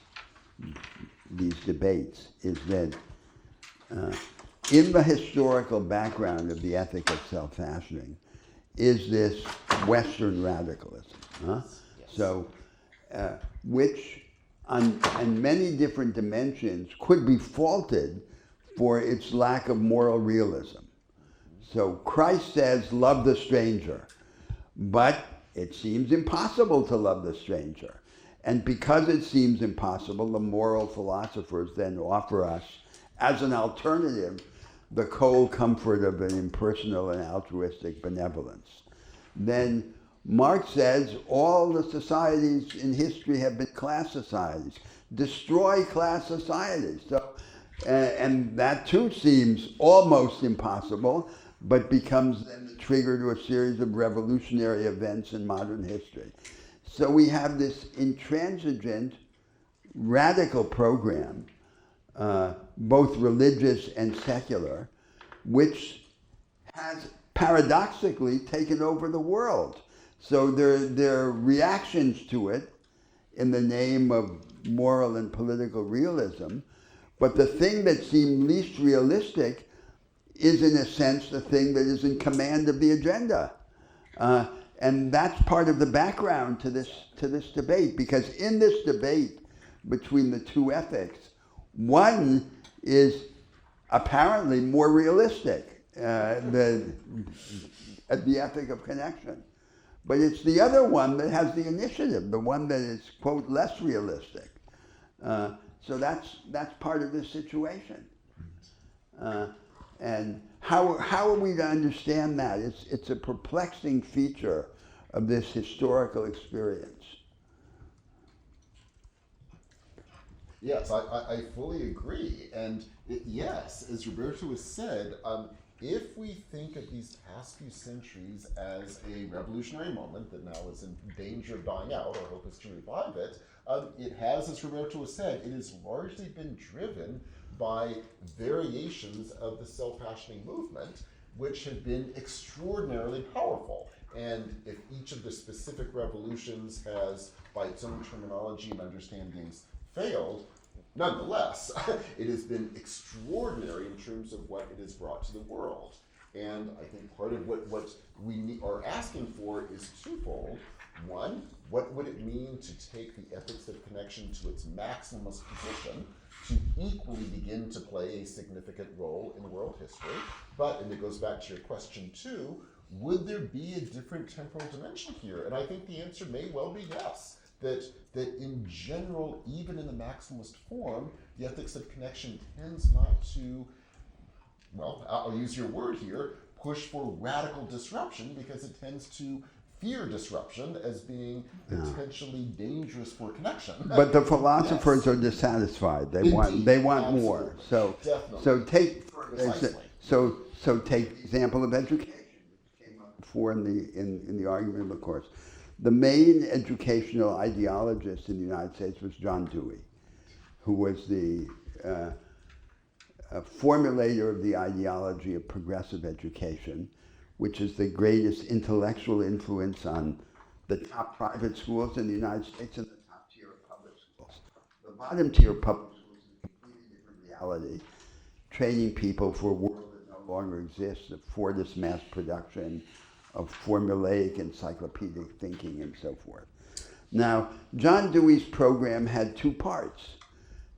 debates is that in the historical background of the ethic of self-fashioning is this Western radicalism. Yes. So, which on many different dimensions could be faulted for its lack of moral realism. So Christ says, love the stranger, but it seems impossible to love the stranger. And because it seems impossible, the moral philosophers then offer us, as an alternative, the cold comfort of an impersonal and altruistic benevolence. Then Marx says all the societies in history have been class societies. Destroy class societies. So, and that too seems almost impossible, but becomes then the trigger to a series of revolutionary events in modern history. So we have this intransigent, radical program, both religious and secular, which has paradoxically taken over the world. So there are reactions to it in the name of moral and political realism, but the thing that seemed least realistic is, in a sense, the thing that is in command of the agenda. And that's part of the background to this debate, because in this debate between the two ethics, one is apparently more realistic, the ethic of connection. But it's the other one that has the initiative, the one that is, quote, less realistic. So that's part of this situation. And how are we to understand that? It's a perplexing feature of this historical experience. Yes, I fully agree. And yes, as Roberto has said, if we think of these past few centuries as a revolutionary moment that now is in danger of dying out, our hope is to revive it, it has, as Roberto has said, it has largely been driven by variations of the self-fashioning movement, which have been extraordinarily powerful. And if each of the specific revolutions has, by its own terminology and understandings, failed, nonetheless, it has been extraordinary in terms of what it has brought to the world. And I think part of what we are asking for is twofold. One, what would it mean to take the ethics of connection to its maximalist position to equally begin to play a significant role in world history? But, and it goes back to your question too, would there be a different temporal dimension here? And I think the answer may well be yes. That in general, even in the maximalist form, the ethics of connection tends not to, well, I'll use your word here, push for radical disruption, because it tends to fear disruption as being potentially dangerous for connection. But the philosophers Yes. are dissatisfied. They Indeed, want more. Definitely. So take Precisely. so take the example of education, which came up before in the argument of the course. The main educational ideologist in the United States was John Dewey, who was the formulator of the ideology of progressive education, which is the greatest intellectual influence on the top private schools in the United States and the top tier of public schools. The bottom tier of public schools is a completely different reality, training people for a world that no longer exists for this mass production of formulaic encyclopedic thinking and so forth. Now, John Dewey's program had two parts.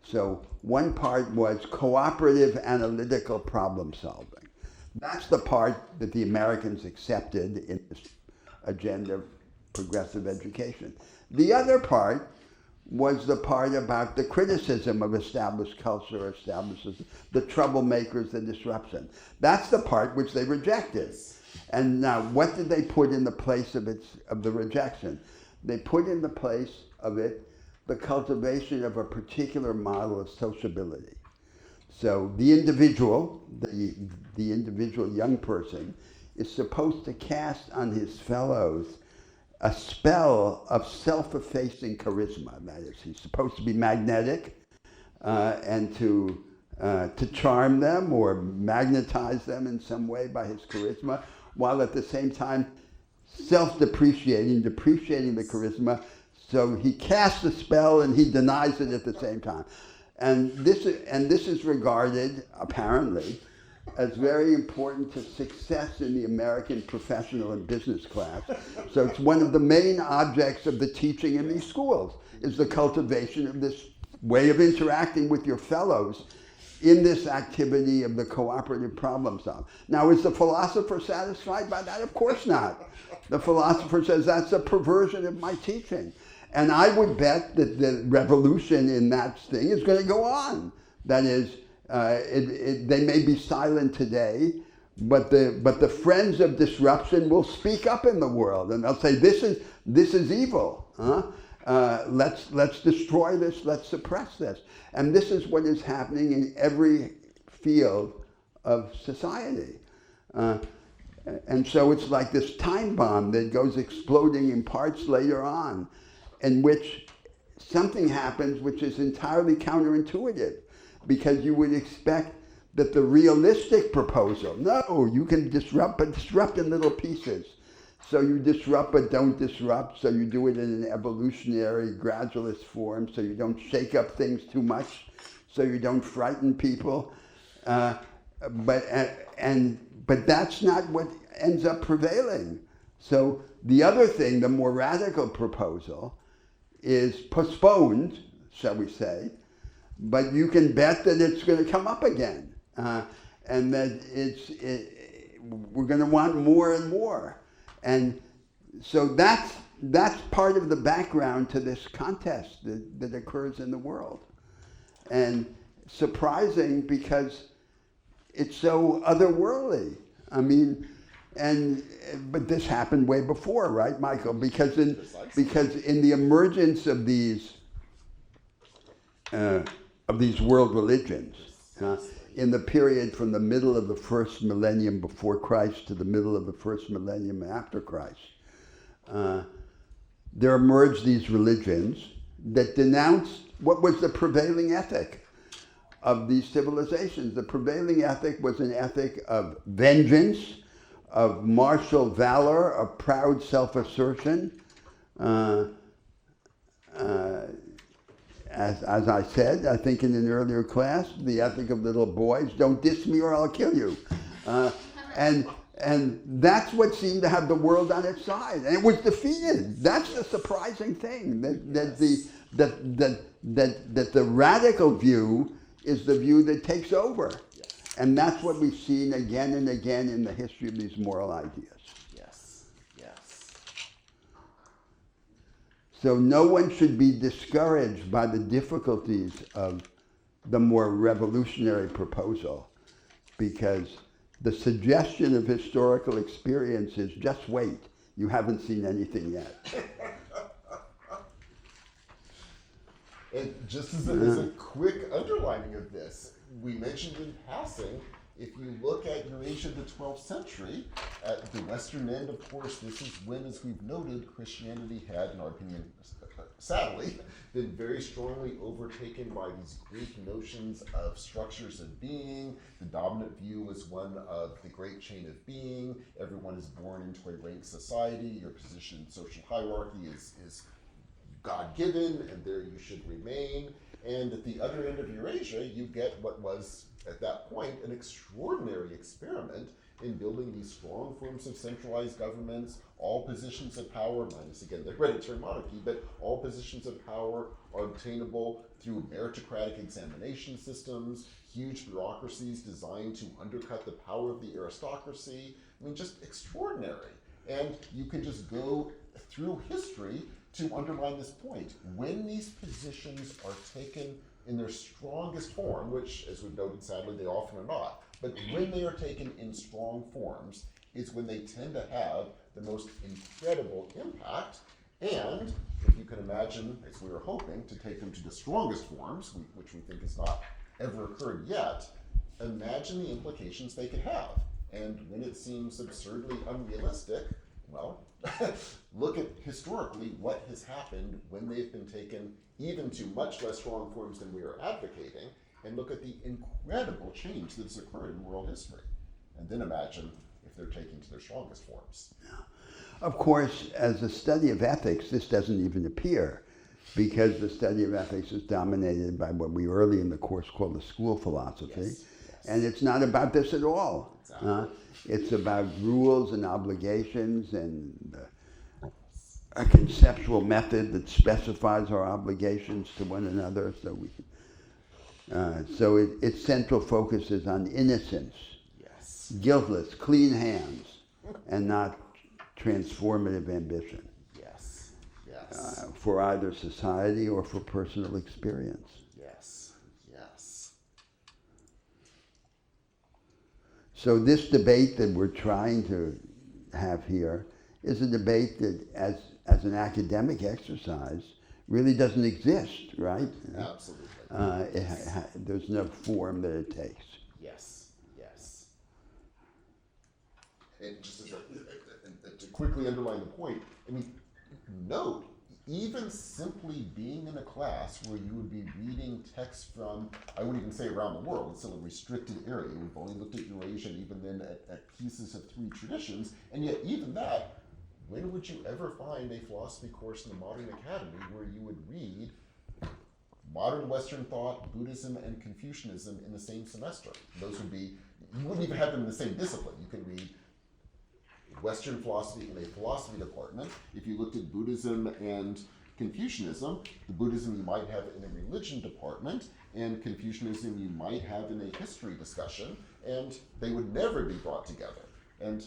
So one part was cooperative analytical problem solving. That's the part that the Americans accepted in this agenda of progressive education. The other part was the part about the criticism of established culture, the troublemakers, the disruption. That's the part which they rejected. And now, what did they put in the place of the rejection? They put in the place of it the cultivation of a particular model of sociability. So the individual, the individual young person, is supposed to cast on his fellows a spell of self-effacing charisma. That is, he's supposed to be magnetic and to charm them or magnetize them in some way by his charisma, while at the same time self-depreciating, depreciating the charisma. So he casts a spell and he denies it at the same time. And this is regarded, apparently, as very important to success in the American professional and business class. So it's one of the main objects of the teaching in these schools, is the cultivation of this way of interacting with your fellows in this activity of the cooperative problem solving. Now, is the philosopher satisfied by that? Of course not. The philosopher says that's a perversion of my teaching. And I would bet that the revolution in that thing is going to go on. That is, they may be silent today, but the friends of disruption will speak up in the world, and they'll say, this is evil. Let's destroy this. Let's suppress this. And this is what is happening in every field of society. And so it's like this time bomb that goes exploding in parts later on, in which something happens which is entirely counterintuitive, because you would expect that the realistic proposal, no, you can disrupt, but disrupt in little pieces. So you disrupt but don't disrupt, so you do it in an evolutionary gradualist form, so you don't shake up things too much, so you don't frighten people. But that's not what ends up prevailing. So the other thing, the more radical proposal, is postponed, shall we say, but you can bet that it's going to come up again, and that we're going to want more and more. And so that's part of the background to this contest that occurs in the world. And surprising because it's so otherworldly. I mean, but this happened way before, right, Michael? Because in the emergence of these world religions, in the period from the middle of the first millennium before Christ to the middle of the first millennium after Christ, there emerged these religions that denounced what was the prevailing ethic of these civilizations. The prevailing ethic was an ethic of vengeance, of martial valor, of proud self-assertion. As I said, I think in an earlier class, the ethic of little boys, don't diss me or I'll kill you. And that's what seemed to have the world on its side. And it was defeated. That's the surprising thing, that the radical view is the view that takes over. Yes. And that's what we've seen again and again in the history of these moral ideas. Yes. Yes. So no one should be discouraged by the difficulties of the more revolutionary proposal, because the suggestion of historical experience is just wait, you haven't seen anything yet. And just as a quick underlining of this, we mentioned in passing, if you look at Eurasia of the 12th century, at the western end, of course, this is when, as we've noted, Christianity had, in our opinion, sadly, been very strongly overtaken by these Greek notions of structures of being. The dominant view was one of the great chain of being. Everyone is born into a ranked society. Your position in social hierarchy is God-given, and there you should remain. And at the other end of Eurasia, you get what was, at that point, an extraordinary experiment in building these strong forms of centralized governments, all positions of power, minus again the hereditary monarchy, but all positions of power are obtainable through meritocratic examination systems, huge bureaucracies designed to undercut the power of the aristocracy. I mean, just extraordinary. And you can just go through history to underline this point. When these positions are taken in their strongest form, which, as we've noted, sadly, they often are not, but when they are taken in strong forms, is when they tend to have the most incredible impact. And if you can imagine, as we were hoping, to take them to the strongest forms, which we think has not ever occurred yet, imagine the implications they could have. And when it seems absurdly unrealistic, well, look at historically what has happened when they've been taken even to much less strong forms than we are advocating, and look at the incredible change that has occurred in world history. And then imagine if they're taken to their strongest forms. Of course, as a study of ethics, this doesn't even appear, because the study of ethics is dominated by what we early in the course called the school philosophy. Yes. And it's not about this at all. Exactly. It's about rules and obligations and a conceptual method that specifies our obligations to one another. So its central focus is on innocence, Yes. guiltless, clean hands, and not transformative ambition Yes. Yes. for either society or for personal experience. Yes. Yes. So this debate that we're trying to have here is a debate that, as an academic exercise, really doesn't exist, right? Absolutely. There's no form that it takes. Yes. Yes. And just as to quickly underline the point, I mean, note, even simply being in a class where you would be reading texts from, I wouldn't even say around the world, it's still a restricted area. We've only looked at Eurasia and even then at pieces of 3 traditions, and yet even that, when would you ever find a philosophy course in the modern academy where you would read modern Western thought, Buddhism, and Confucianism in the same semester? Those would be, you wouldn't even have them in the same discipline. You could read Western philosophy in a philosophy department. If you looked at Buddhism and Confucianism, the Buddhism you might have in a religion department, and Confucianism you might have in a history discussion, and they would never be brought together. And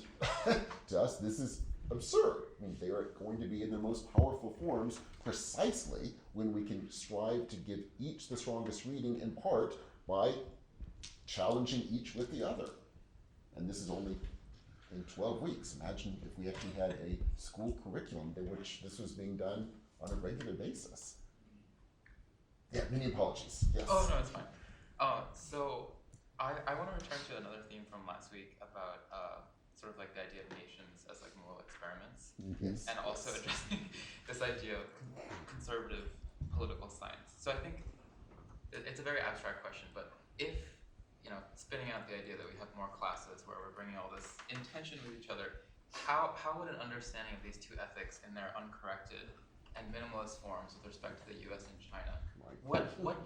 to us, this is absurd. I mean, they are going to be in their most powerful forms precisely when we can strive to give each the strongest reading, in part by challenging each with the other. And this is only in 12 weeks. Imagine if we actually had a school curriculum in which this was being done on a regular basis. Yeah, many apologies. Yes. Oh, no, it's fine. So I want to return to another theme from last week about sort of like the idea of nations as like moral experiments, Yes. and also addressing this idea of conservative political science. So I think it's a very abstract question, but if, you know, spinning out the idea that we have more classes where we're bringing all this in tension with each other, how would an understanding of these two ethics in their uncorrected and minimalist forms with respect to the U.S. and China, what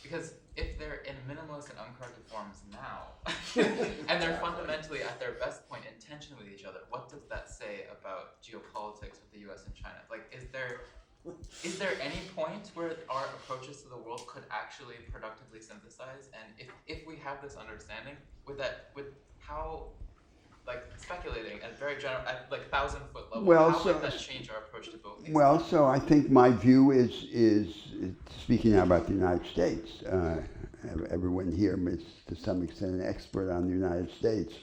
because if they're in minimalist and uncorrected forms now, and they're fundamentally at their best point in tension with each other, what does that say about geopolitics with the U.S. and China? Like, is there any point where our approaches to the world could actually productively synthesize? And if we have this understanding, with how, like, speculating at very general, at like 1,000-foot level, Well, how so- would that change our approach to both these? Well, so I think my view is speaking now about the United States. Everyone here is to some extent an expert on the United States.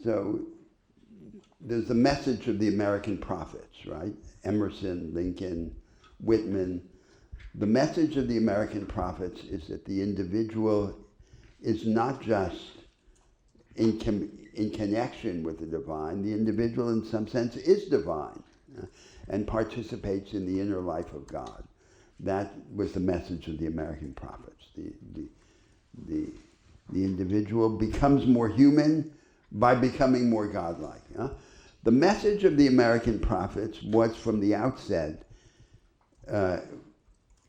So there's the message of the American prophets, right? Emerson, Lincoln, Whitman. The message of the American prophets is that the individual is not just in connection with the divine. The individual, in some sense, is divine and participates in the inner life of God. That was the message of the American prophets. The individual becomes more human by becoming more godlike. The message of the American prophets was from the outset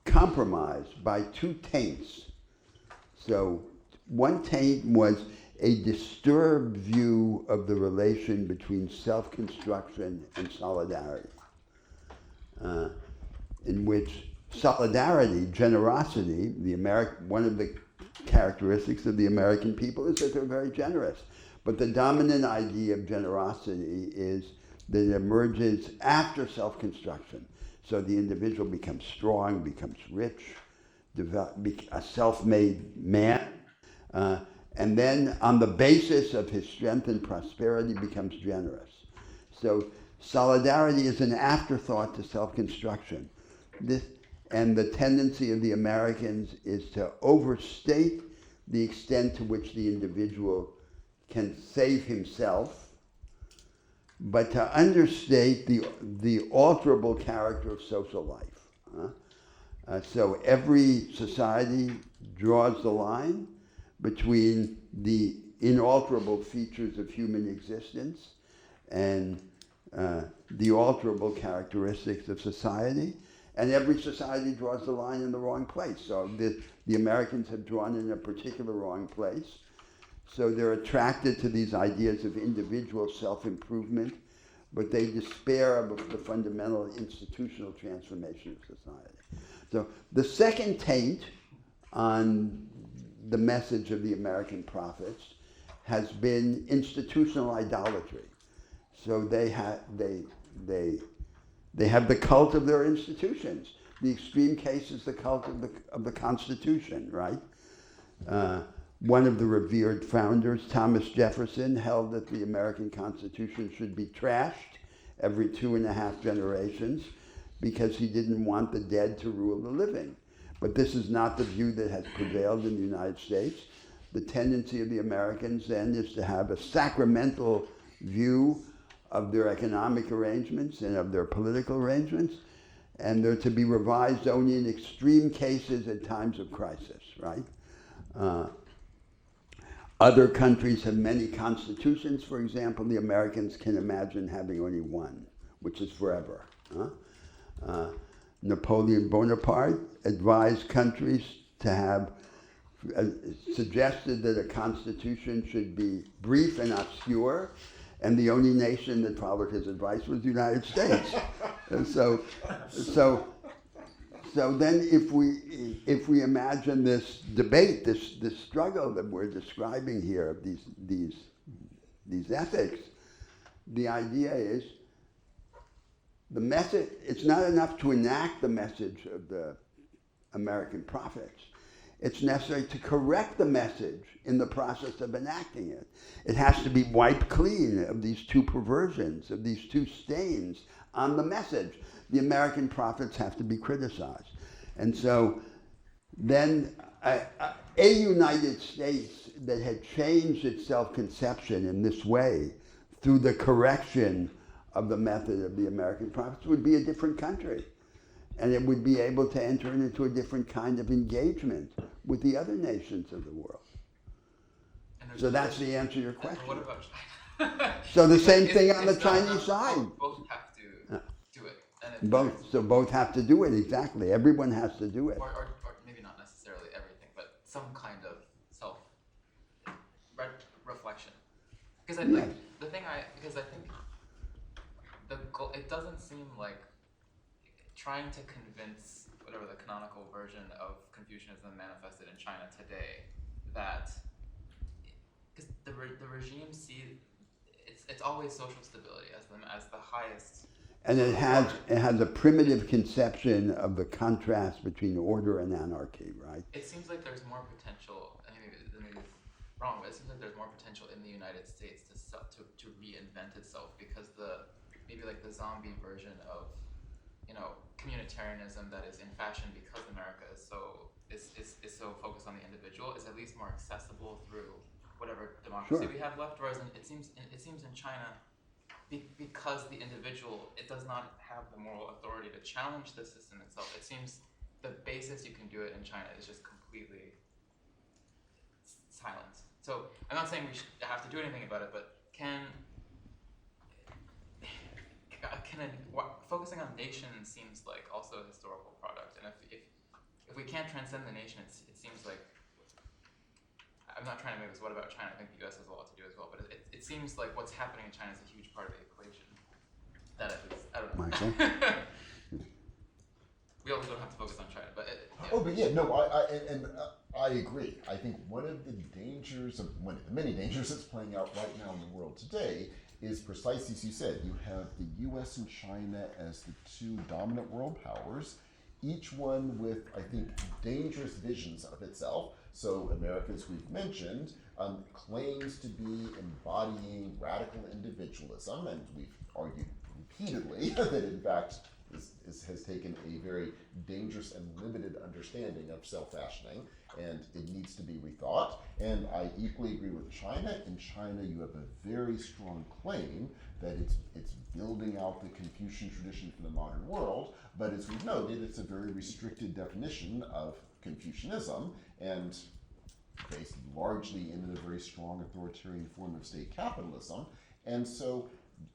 compromised by two taints. So one taint was a disturbed view of the relation between self-construction and solidarity, in which solidarity, generosity, one of the characteristics of the American people is that they're very generous. But the dominant idea of generosity is that it emerges after self-construction. So the individual becomes strong, becomes rich, a self-made man, and then on the basis of his strength and prosperity becomes generous. So solidarity is an afterthought to self-construction. And the tendency of the Americans is to overstate the extent to which the individual can save himself, but to understate the alterable character of social life. So every society draws the line between the inalterable features of human existence and the alterable characteristics of society. And every society draws the line in the wrong place. So the Americans have drawn in a particular wrong place. So they're attracted to these ideas of individual self-improvement, but they despair of the fundamental institutional transformation of society. So the second taint on the message of the American prophets has been institutional idolatry. So they have the cult of their institutions. The extreme case is the cult of the Constitution, right? One of the revered founders, Thomas Jefferson, held that the American Constitution should be trashed every 2.5 generations because he didn't want the dead to rule the living. But this is not the view that has prevailed in the United States. The tendency of the Americans then is to have a sacramental view of their economic arrangements and of their political arrangements, and they're to be revised only in extreme cases at times of crisis, right? Other countries have many constitutions. For example, the Americans can imagine having only one, which is forever. Napoleon Bonaparte advised countries to have suggested that a constitution should be brief and obscure, and the only nation that followed his advice was the United States. And so then if we imagine this debate, this struggle that we're describing here of these ethics, the idea is the message, it's not enough to enact the message of the American prophets. It's necessary to correct the message in the process of enacting it. It has to be wiped clean of these two perversions, of these two stains on the message. The American prophets have to be criticized. And so then a United States that had changed its self-conception in this way through the correction of the method of the American prophets would be a different country. And it would be able to enter into a different kind of engagement with the other nations of the world. So that's the answer to your question. What about China? So the same thing on the Chinese side. Both have to do it. And Both have to do it, exactly. Everyone has to do it. or maybe not necessarily everything, but some kind of self-reflection. Because I think the goal, it doesn't seem like trying to convince whatever the canonical version of Confucianism manifested in China today that because the regime it's always social stability as the highest. And it has a primitive conception of the contrast between order and anarchy, right? It seems like there's more potential. I mean, maybe it's wrong, but it seems like there's more potential in the United States to reinvent itself because maybe the zombie version of communitarianism that is in fashion because America is so focused on the individual is at least more accessible through whatever democracy we have left. Whereas it seems in China, because the individual, it does not have the moral authority to challenge the system itself. It seems the basis you can do it in China is just completely silence. So I'm not saying we should have to do anything about it, but can focusing on nation seems like also a historical product, and if we can't transcend the nation, it seems like, I'm not trying to make this what about China. I think the U.S. has a lot to do as well, but it seems like what's happening in China is a huge part of the equation. That is, I don't know. Michael? We also don't have to focus on China, but yeah. Oh, but yeah, no, I agree. I think one of the many dangers that's playing out right now in the world today is precisely as you said. You have the U.S. and China as the two dominant world powers, each one with, I think, dangerous visions of itself. So America, as we've mentioned, claims to be embodying radical individualism, and we've argued repeatedly that in fact has taken a very dangerous and limited understanding of self-fashioning, and it needs to be rethought. And I equally agree with China. In China, you have a very strong claim that it's building out the Confucian tradition for the modern world, but as we've noted, it's a very restricted definition of Confucianism, and based largely in a very strong authoritarian form of state capitalism. And so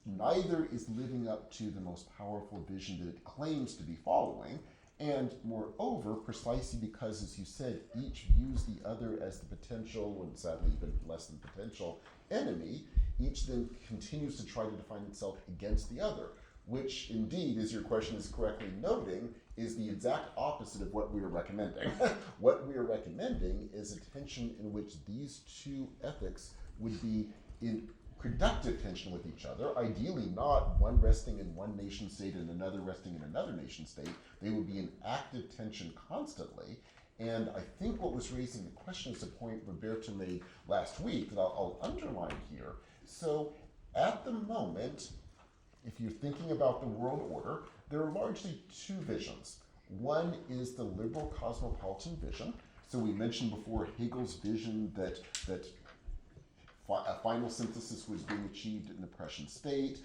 neither is living up to the most powerful vision that it claims to be following. And moreover, precisely because, as you said, each views the other as the potential, and sadly even less than potential, enemy, each then continues to try to define itself against the other, which indeed, as your question is correctly noting, is the exact opposite of what we are recommending. What we are recommending is a tension in which these two ethics would be in productive tension with each other, ideally not one resting in one nation state and another resting in another nation state. They would be in active tension constantly. And I think what was raising the question is a point Roberto made last week that I'll underline here. So at the moment, if you're thinking about the world order, there are largely two visions. One is the liberal cosmopolitan vision. So we mentioned before Hegel's vision that a final synthesis was being achieved in the Prussian state.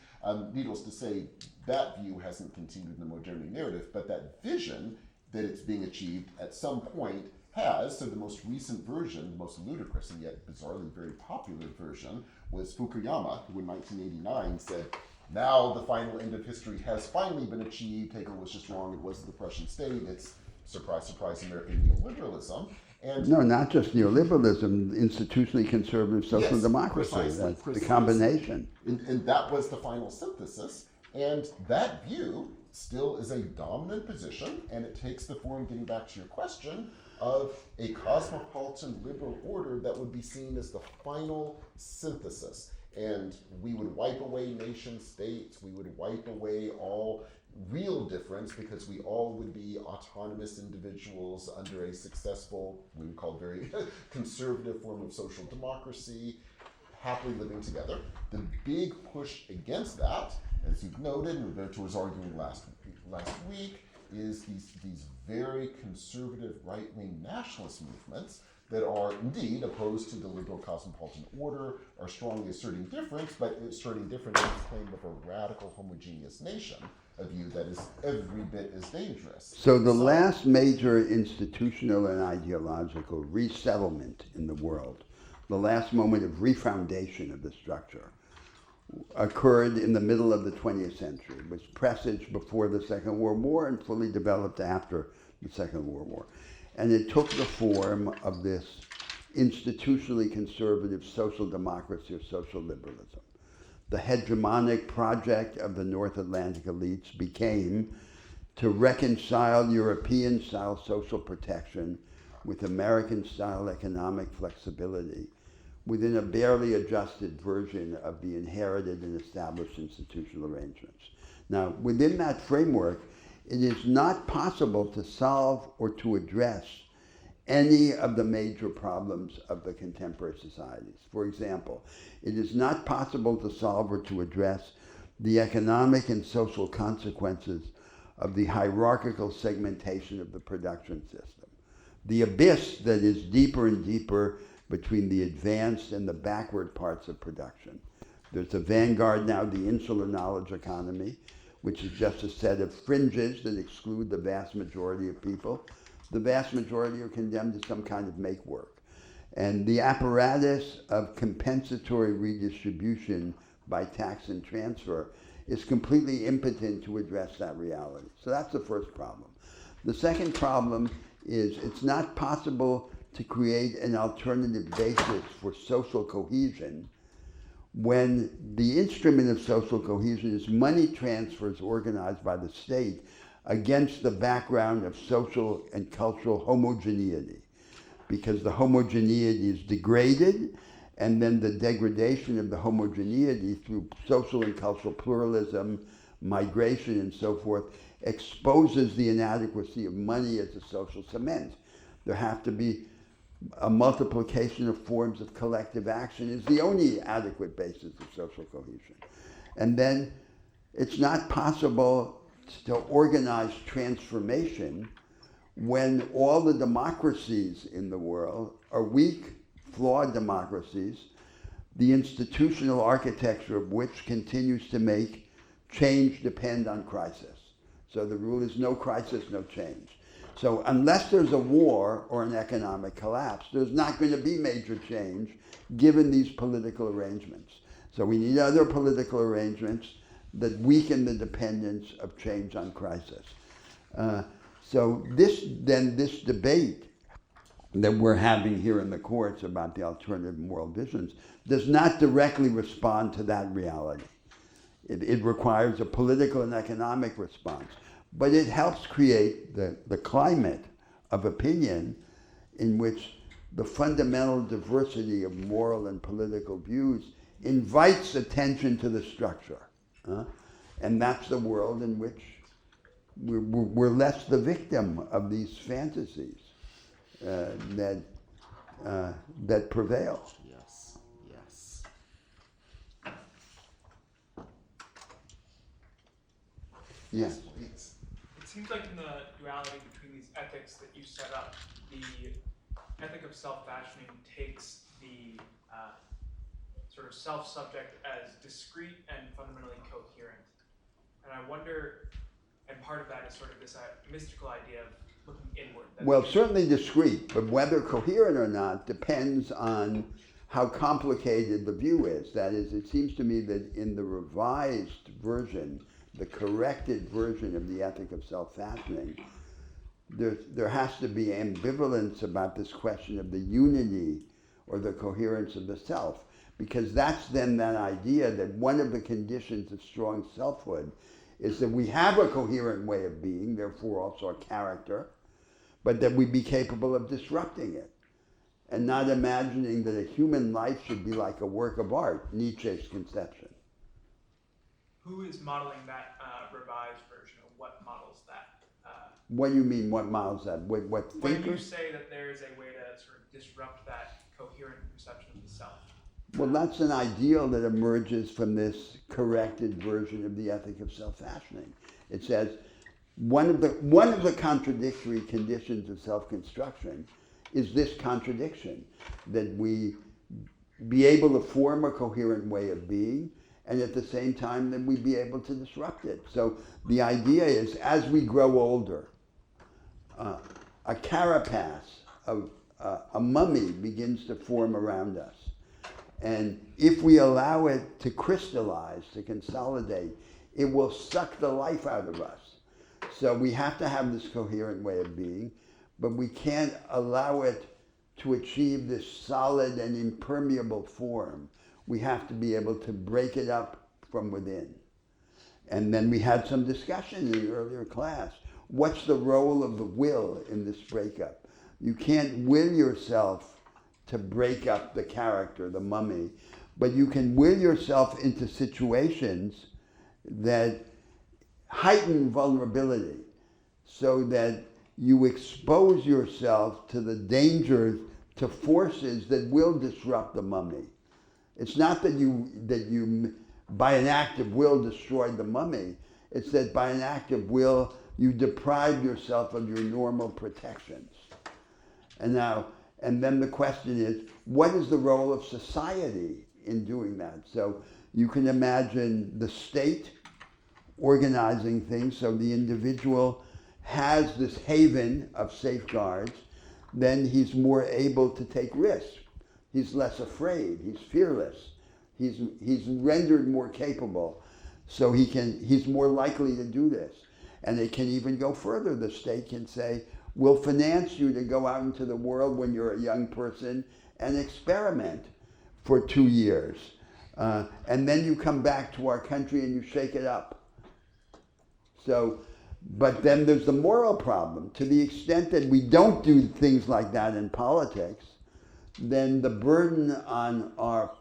Needless to say, that view hasn't continued in the modernity narrative, but that vision that it's being achieved at some point has. So the most recent version, the most ludicrous and yet bizarrely very popular version, was Fukuyama, who in 1989 said, now the final end of history has finally been achieved. Hegel was just wrong. It wasn't the Prussian state. It's, surprise, surprise, American neoliberalism. And No, not just neoliberalism, institutionally conservative social Yes, democracy. precisely, That's the precisely. combination. And that was the final synthesis. And that view still is a dominant position, and it takes the form, getting back to your question, of a cosmopolitan liberal order that would be seen as the final synthesis. And we would wipe away nation states, we would wipe away all real difference, because we all would be autonomous individuals under a successful, we would call very conservative form of social democracy, happily living together. The big push against that, as you've noted, and Roberto was arguing last week, is these very conservative right-wing nationalist movements that are indeed opposed to the liberal cosmopolitan order, are strongly asserting difference, but asserting difference in the claim of a radical homogeneous nation, a view that is every bit as dangerous. So the last major institutional and ideological resettlement in the world, the last moment of refoundation of the structure, occurred in the middle of the 20th century. It was presaged before the Second World War and fully developed after the Second World War. And it took the form of this institutionally conservative social democracy or social liberalism. The hegemonic project of the North Atlantic elites became to reconcile European-style social protection with American-style economic flexibility within a barely adjusted version of the inherited and established institutional arrangements. Now, within that framework, it is not possible to solve or to address any of the major problems of the contemporary societies. For example, it is not possible to solve or to address the economic and social consequences of the hierarchical segmentation of the production system, the abyss that is deeper and deeper between the advanced and the backward parts of production. There's a vanguard now, the insular knowledge economy, which is just a set of fringes that exclude the vast majority of people. The vast majority are condemned to some kind of make work. And the apparatus of compensatory redistribution by tax and transfer is completely impotent to address that reality. So that's the first problem. The second problem is it's not possible to create an alternative basis for social cohesion when the instrument of social cohesion is money transfers organized by the state against the background of social and cultural homogeneity, because the homogeneity is degraded, and then the degradation of the homogeneity through social and cultural pluralism, migration, and so forth, exposes the inadequacy of money as a social cement. There have to be a multiplication of forms of collective action is the only adequate basis of social cohesion. And then it's not possible to organize transformation when all the democracies in the world are weak, flawed democracies, the institutional architecture of which continues to make change depend on crisis. So the rule is no crisis, no change. So unless there's a war or an economic collapse, there's not going to be major change given these political arrangements. So we need other political arrangements that weaken the dependence of change on crisis. So this debate that we're having here in the courts about the alternative moral visions does not directly respond to that reality. It requires a political and economic response. But it helps create the climate of opinion in which the fundamental diversity of moral and political views invites attention to the structure. And that's the world in which we're less the victim of these fantasies that prevail. Yes, yes. Yes. Please. It seems like in the duality between these ethics that you set up, the ethic of self-fashioning takes the sort of self-subject as discrete and fundamentally coherent. And I wonder, and part of that is sort of this mystical idea of looking inward. Well, certainly discrete, but whether coherent or not depends on how complicated the view is. That is, it seems to me that in the revised version, the corrected version of the ethic of self-fashioning, there has to be ambivalence about this question of the unity or the coherence of the self, because that's then that idea that one of the conditions of strong selfhood is that we have a coherent way of being, therefore also a character, but that we be capable of disrupting it and not imagining that a human life should be like a work of art, Nietzsche's conception. Who is modeling that revised version, or what models that? What do you mean, what models that? What When you thinkers? say that there is a way to sort of disrupt that coherent perception of the self. Well, that's an ideal that emerges from this corrected version of the ethic of self-fashioning. It says one of the contradictory conditions of self-construction is this contradiction, that we be able to form a coherent way of being, and at the same time that we be able to disrupt it. So the idea is, as we grow older, a carapace of a mummy begins to form around us. And if we allow it to crystallize, to consolidate, it will suck the life out of us. So we have to have this coherent way of being, but we can't allow it to achieve this solid and impermeable form. We have to be able to break it up from within. And then we had some discussion in the earlier class. What's the role of the will in this breakup? You can't will yourself to break up the character, the mummy, but you can will yourself into situations that heighten vulnerability so that you expose yourself to the dangers, to forces that will disrupt the mummy. It's not that you by an act of will destroyed the mummy. It's that by an act of will you deprive yourself of your normal protections. And then the question is, what is the role of society in doing that? So you can imagine the state organizing things so the individual has this haven of safeguards, then he's more able to take risks. He's less afraid, he's fearless, he's rendered more capable. So he's more likely to do this. And it can even go further. The state can say, we'll finance you to go out into the world when you're a young person and experiment for 2 years. And then you come back to our country and you shake it up. So, but then there's the moral problem. To the extent that we don't do things like that in politics, then the burden on our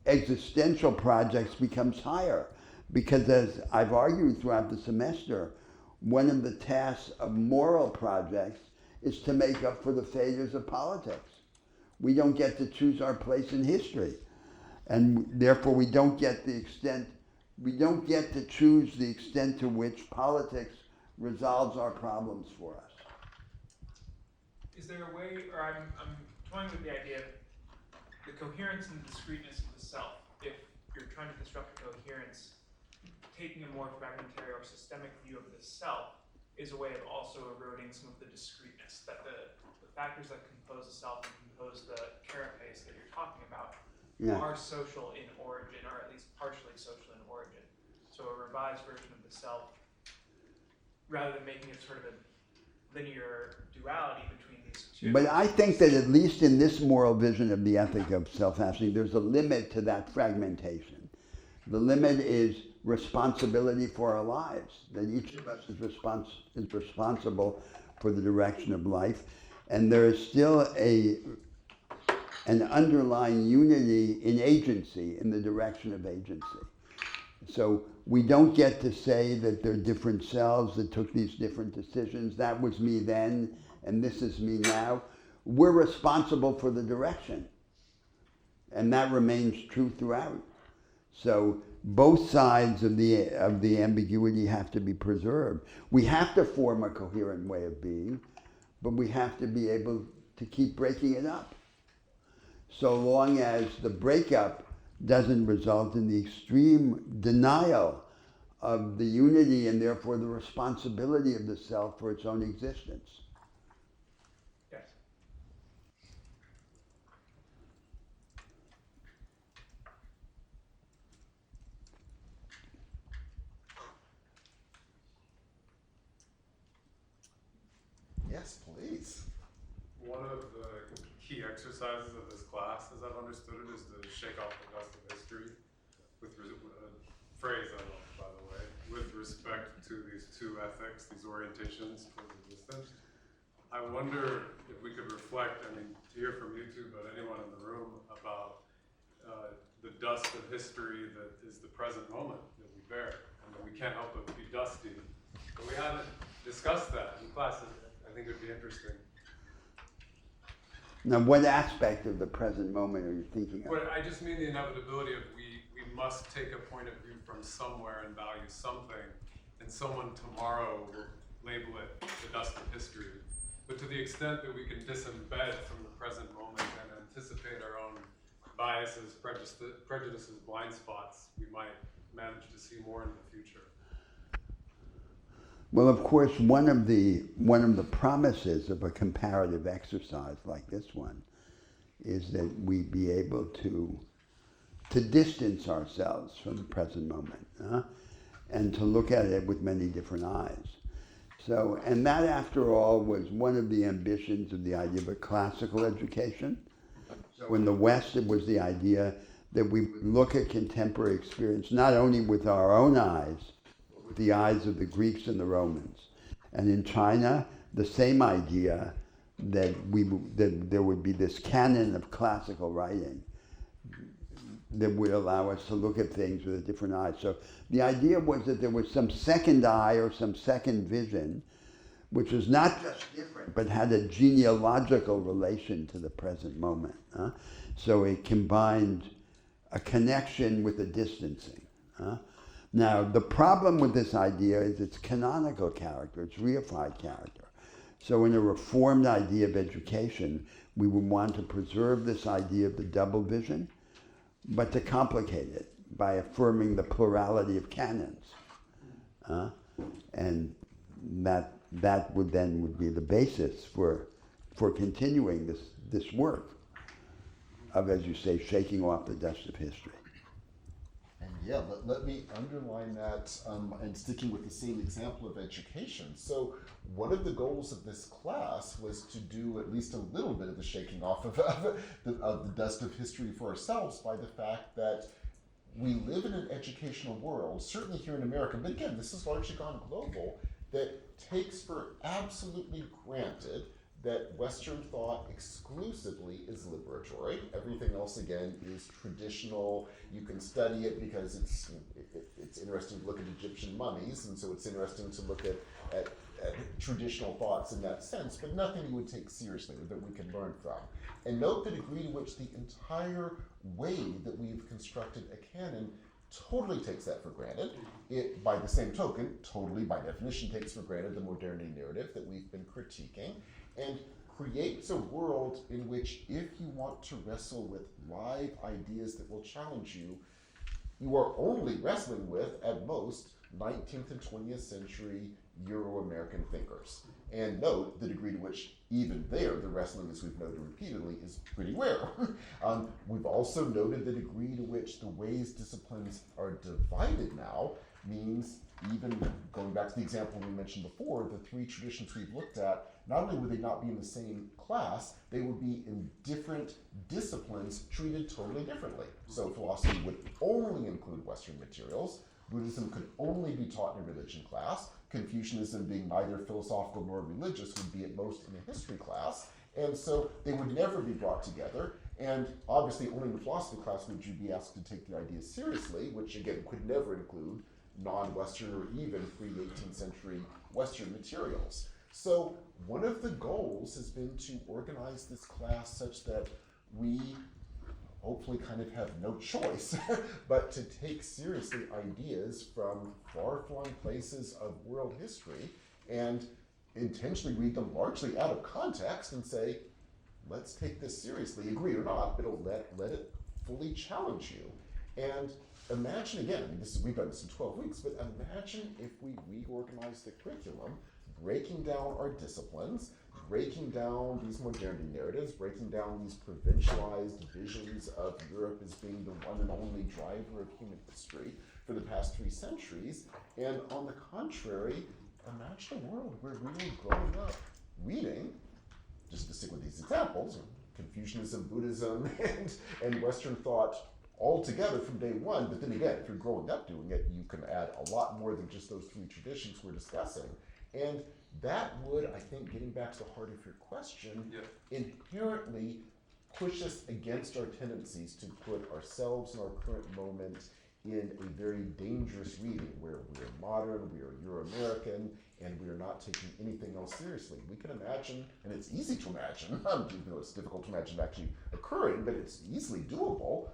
existential projects becomes higher. Because as I've argued throughout the semester, one of the tasks of moral projects is to make up for the failures of politics. We don't get to choose our place in history. And therefore we don't get to choose the extent to which politics resolves our problems for us. Is there a way, or I'm toying with the idea of the coherence and the discreteness of the self. If you're trying to disrupt the coherence, taking a more fragmentary or systemic view of the self is a way of also eroding some of the discreteness, that the factors that compose the self and compose the carapace that you're talking about are social in origin, or at least partially social in origin. So a revised version of the self, rather than making it sort of a linear duality between these two. But I think that at least in this moral vision of the ethic of self-mastery, there's a limit to that fragmentation. The limit is responsibility for our lives, that each of us is responsible for the direction of life, and there is still an underlying unity in agency, in the direction of agency. So we don't get to say that they're different selves that took these different decisions. That was me then, and this is me now. We're responsible for the direction, and that remains true throughout. So both sides of the ambiguity have to be preserved. We have to form a coherent way of being, but we have to be able to keep breaking it up. So long as the breakup doesn't result in the extreme denial of the unity and therefore the responsibility of the self for its own existence. Yes. Yes, please. One of the key exercises of this class, as I've understood it, is to shake off the dust of history, with a phrase I love, by the way, with respect to these two ethics, these orientations for existence. I wonder if we could reflect, I mean, to hear from you two, but anyone in the room, about the dust of history that is the present moment that we bear, and that we can't help but be dusty. But we haven't discussed that in classes. I think it would be interesting. Now, what aspect of the present moment are you thinking of? But I just mean the inevitability of we must take a point of view from somewhere and value something, and someone tomorrow will label it the dust of history. But to the extent that we can disembed from the present moment and anticipate our own biases, prejudices, blind spots, we might manage to see more in the future. Well, of course, one of the promises of a comparative exercise like this one is that we be able to distance ourselves from the present moment, and to look at it with many different eyes. So, and that, after all, was one of the ambitions of the idea of a classical education. So in the West, it was the idea that we would look at contemporary experience not only with our own eyes, but with the eyes of the Greeks and the Romans. And in China, the same idea that there would be this canon of classical writing that would allow us to look at things with a different eye. So the idea was that there was some second eye or some second vision, which was not just different, but had a genealogical relation to the present moment. So it combined a connection with a distancing. Now, the problem with this idea is its canonical character, its reified character. So in a reformed idea of education, we would want to preserve this idea of the double vision, but to complicate it by affirming the plurality of canons. And that would be the basis for continuing this work of, as you say, shaking off the dust of history. And Yeah, let me underline that, and sticking with the same example of education. So one of the goals of this class was to do at least a little bit of the shaking off of the dust of history for ourselves by the fact that we live in an educational world, certainly here in America, but again, this has largely gone global, that takes for absolutely granted that Western thought exclusively is liberatory. Everything else, again, is traditional. You can study it because it's interesting to look at Egyptian mummies, and so it's interesting to look at traditional thoughts in that sense, but nothing you would take seriously or that we can learn from. And note the degree to which the entire way that we've constructed a canon totally takes that for granted. It, by the same token, totally by definition takes for granted the modernity narrative that we've been critiquing, and creates a world in which, if you want to wrestle with live ideas that will challenge you, you are only wrestling with, at most, 19th and 20th century Euro-American thinkers. And note the degree to which, even there, the wrestling, as we've noted repeatedly, is pretty rare. We've also noted the degree to which the ways disciplines are divided now means, even going back to the example we mentioned before, the three traditions we've looked at, not only would they not be in the same class, they would be in different disciplines treated totally differently. So philosophy would only include Western materials, Buddhism could only be taught in a religion class, Confucianism, being neither philosophical nor religious, would be at most in a history class, and so they would never be brought together. And obviously only in the philosophy class would you be asked to take the ideas seriously, which again could never include non-Western or even pre-18th century Western materials. So one of the goals has been to organize this class such that we hopefully kind of have no choice but to take seriously ideas from far-flung places of world history and intentionally read them largely out of context and say, let's take this seriously, agree or not, but let it fully challenge you. And imagine, again, we've done this in 12 weeks, but imagine if we reorganize the curriculum, breaking down our disciplines, breaking down these modernity narratives, breaking down these provincialized visions of Europe as being the one and only driver of human history for the past 3 centuries, and on the contrary, imagine a world where we were growing up reading, just to stick with these examples, Confucianism, Buddhism, and Western thought all together from day one, but then again, if you're growing up doing it, you can add a lot more than just those 3 traditions we're discussing. And that would, I think, getting back to the heart of your question, inherently push us against our tendencies to put ourselves in our current moment in a very dangerous reading where we're modern, we are Euro-American, and we are not taking anything else seriously. We can imagine, and it's easy to imagine, even though it's difficult to imagine actually occurring, but it's easily doable,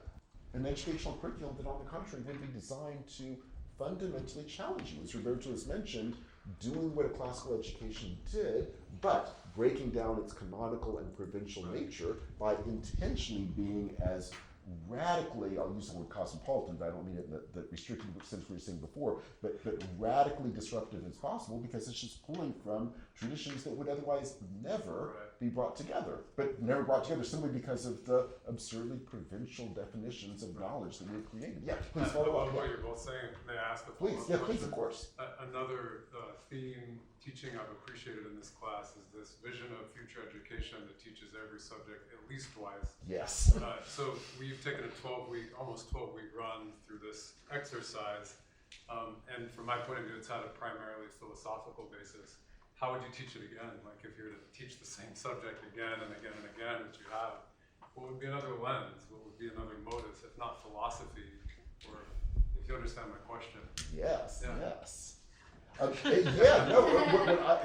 an educational curriculum that, on the contrary, would be designed to fundamentally challenge you. As Roberto has mentioned, doing what a classical education did, but breaking down its canonical and provincial nature by intentionally being as radically, I'll use the word cosmopolitan, but I don't mean it in the restricted sense we were saying before, but radically disruptive as possible, because it's just pulling from traditions that would otherwise never be brought together, but never brought together simply because of the absurdly provincial definitions of knowledge that we've created. Yeah, please follow I love up. what you're both saying. May I ask a Please, follow-up yeah, please, question? of course. Another theme teaching I've appreciated in this class is this vision of future education that teaches every subject at least twice. Yes. So we've taken a almost 12-week run through this exercise, and from my point of view, it's had a primarily philosophical basis. How would you teach it again? Like if you were to teach the same subject again and again and again, which you have, what would be another lens? What would be another modus, if not philosophy? Or if you understand my question. Yes, Yeah. yes. Yeah, no,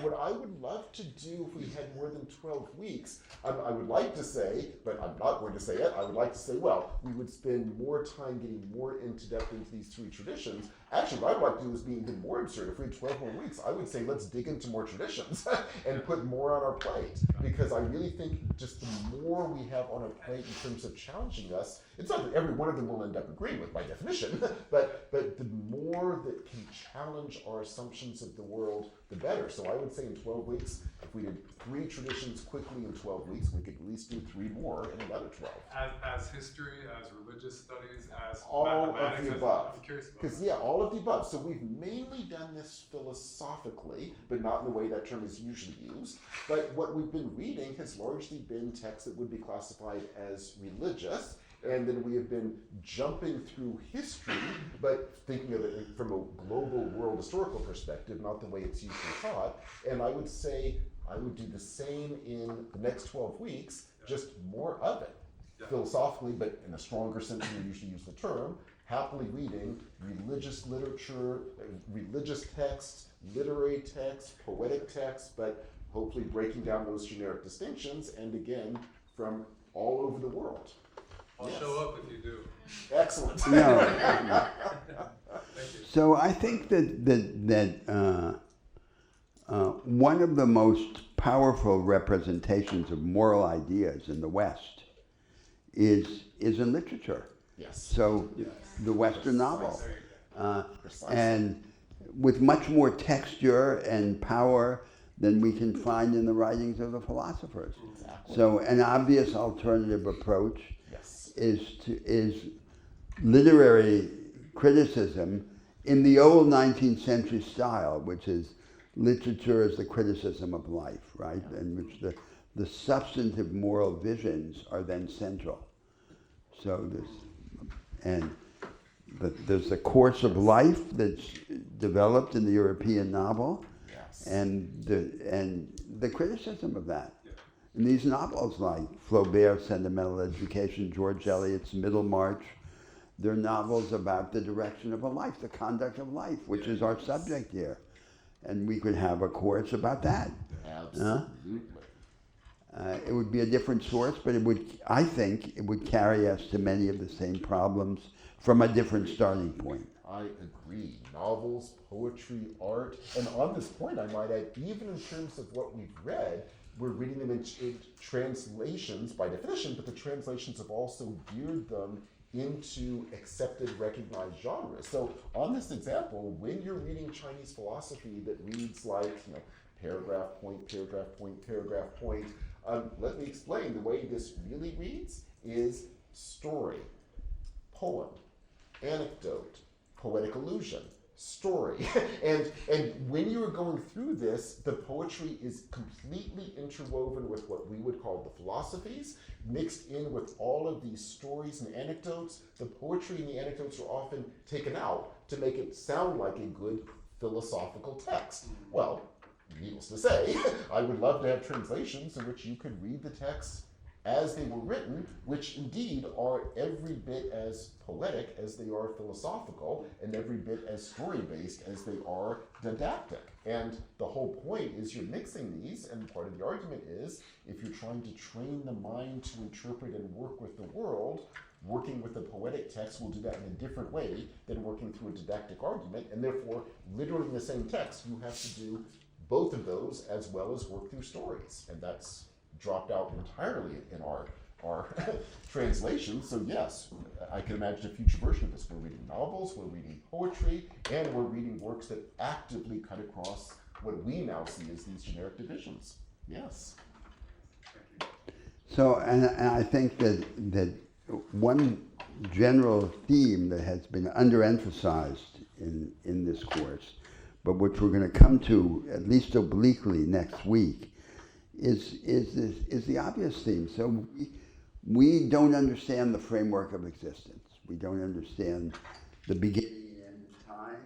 what I would love to do if we had more than 12 weeks, I would like to say, but I'm not going to say it, I would like to say, well, we would spend more time getting more into depth into these 3 traditions. Actually, what I'd like to do is be even more absurd. If we had 12 more weeks, I would say let's dig into more traditions and put more on our plate. Because I really think just the more we have on our plate in terms of challenging us, it's not that every one of them will end up agreeing with by definition, but the more that can challenge our assumptions of the world, the better. So I would say in 12 weeks, if we did 3 traditions quickly in 12 weeks, we could at least do 3 more in another 12. As history, as religious studies, as All of mathematics, the as- above. I'm curious about Because, that. yeah, all of the above. So we've mainly done this philosophically, but not in the way that term is usually used. But what we've been reading has largely been texts that would be classified as religious. And then we have been jumping through history, but thinking of it from a global world historical perspective, not the way it's usually taught. And I would say I would do the same in the next 12 weeks, just more of it. Yeah. Philosophically, but in a stronger sense than we usually use the term, happily reading religious literature, religious texts, literary texts, poetic texts, but hopefully breaking down those generic distinctions, and again, from all over the world. I'll Yes. show up if you do. Excellent. No. Thank you. So I think that one of the most powerful representations of moral ideas in the West is in literature. Yes. So the Western novel, There you go. Precisely. and with much more texture and power than we can find in the writings of the philosophers. Exactly. So an obvious alternative approach Yes. is literary criticism in the old 19th century style, which is literature as the criticism of life, right? In which the substantive moral visions are then central. So there's the course of life that's developed in the European novel, Yes. and the criticism of that. Yeah. In these novels like Flaubert's Sentimental Education, George Eliot's Middlemarch, they're novels about the direction of a life, the conduct of life, which is our subject here. And we could have a course about that. Absolutely. It would be a different source, but I think it would carry us to many of the same problems from a different starting point. I agree. Novels, poetry, art, and on this point, I might add, even in terms of what we've read, we're reading them in translations by definition, but the translations have also geared them into accepted, recognized genres. So, on this example, when you're reading Chinese philosophy that reads like, paragraph point, paragraph point, paragraph point, let me explain. The way this really reads is story, poem, anecdote, poetic allusion, story. and when you're going through this, the poetry is completely interwoven with what we would call the philosophies, mixed in with all of these stories and anecdotes. The poetry and the anecdotes are often taken out to make it sound like a good philosophical text. Well, needless to say, I would love to have translations in which you could read the texts as they were written, which indeed are every bit as poetic as they are philosophical, and every bit as story-based as they are didactic. And the whole point is you're mixing these, and part of the argument is if you're trying to train the mind to interpret and work with the world, working with a poetic text will do that in a different way than working through a didactic argument, and therefore, literally in the same text, you have to do both of those as well as work through stories, and that's dropped out entirely in our translation. So yes, I can imagine a future version of this. We're reading novels, we're reading poetry, and we're reading works that actively cut across what we now see as these generic divisions. Yes. So, and I think that one general theme that has been underemphasized in this course, but which we're going to come to at least obliquely next week, is the obvious theme. So we don't understand the framework of existence. We don't understand the beginning and end of time,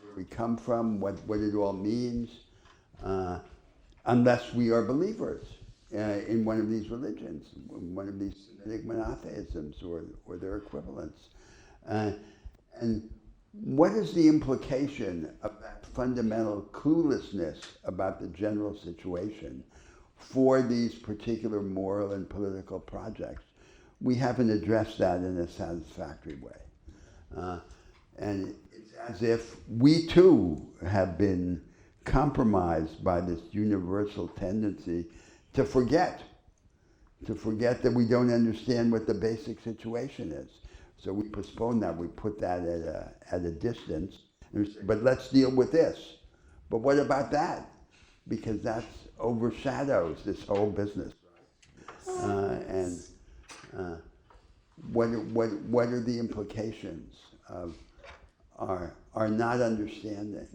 where we come from, what it all means, unless we are believers in one of these religions, one of these Semitic monotheisms or their equivalents. And what is the implication of that fundamental cluelessness about the general situation for these particular moral and political projects? We haven't addressed that in a satisfactory way. And it's as if we too have been compromised by this universal tendency to forget that we don't understand what the basic situation is. So we postpone that, we put that at a distance, and we say, but let's deal with this. But what about that? Because that overshadows this whole business. What are the implications of our not understanding?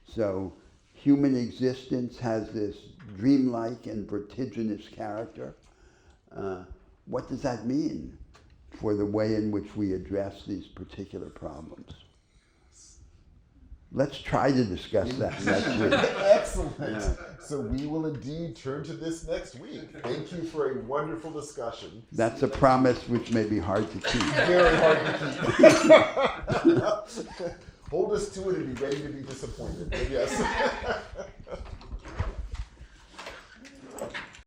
So human existence has this dreamlike and vertiginous character. What does that mean for the way in which we address these particular problems? Let's try to discuss that next week. Excellent. Yeah. So we will indeed turn to this next week. Thank you for a wonderful discussion. That's a promise which may be hard to keep. Very hard to keep. Hold us to it and be ready to be disappointed. But yes.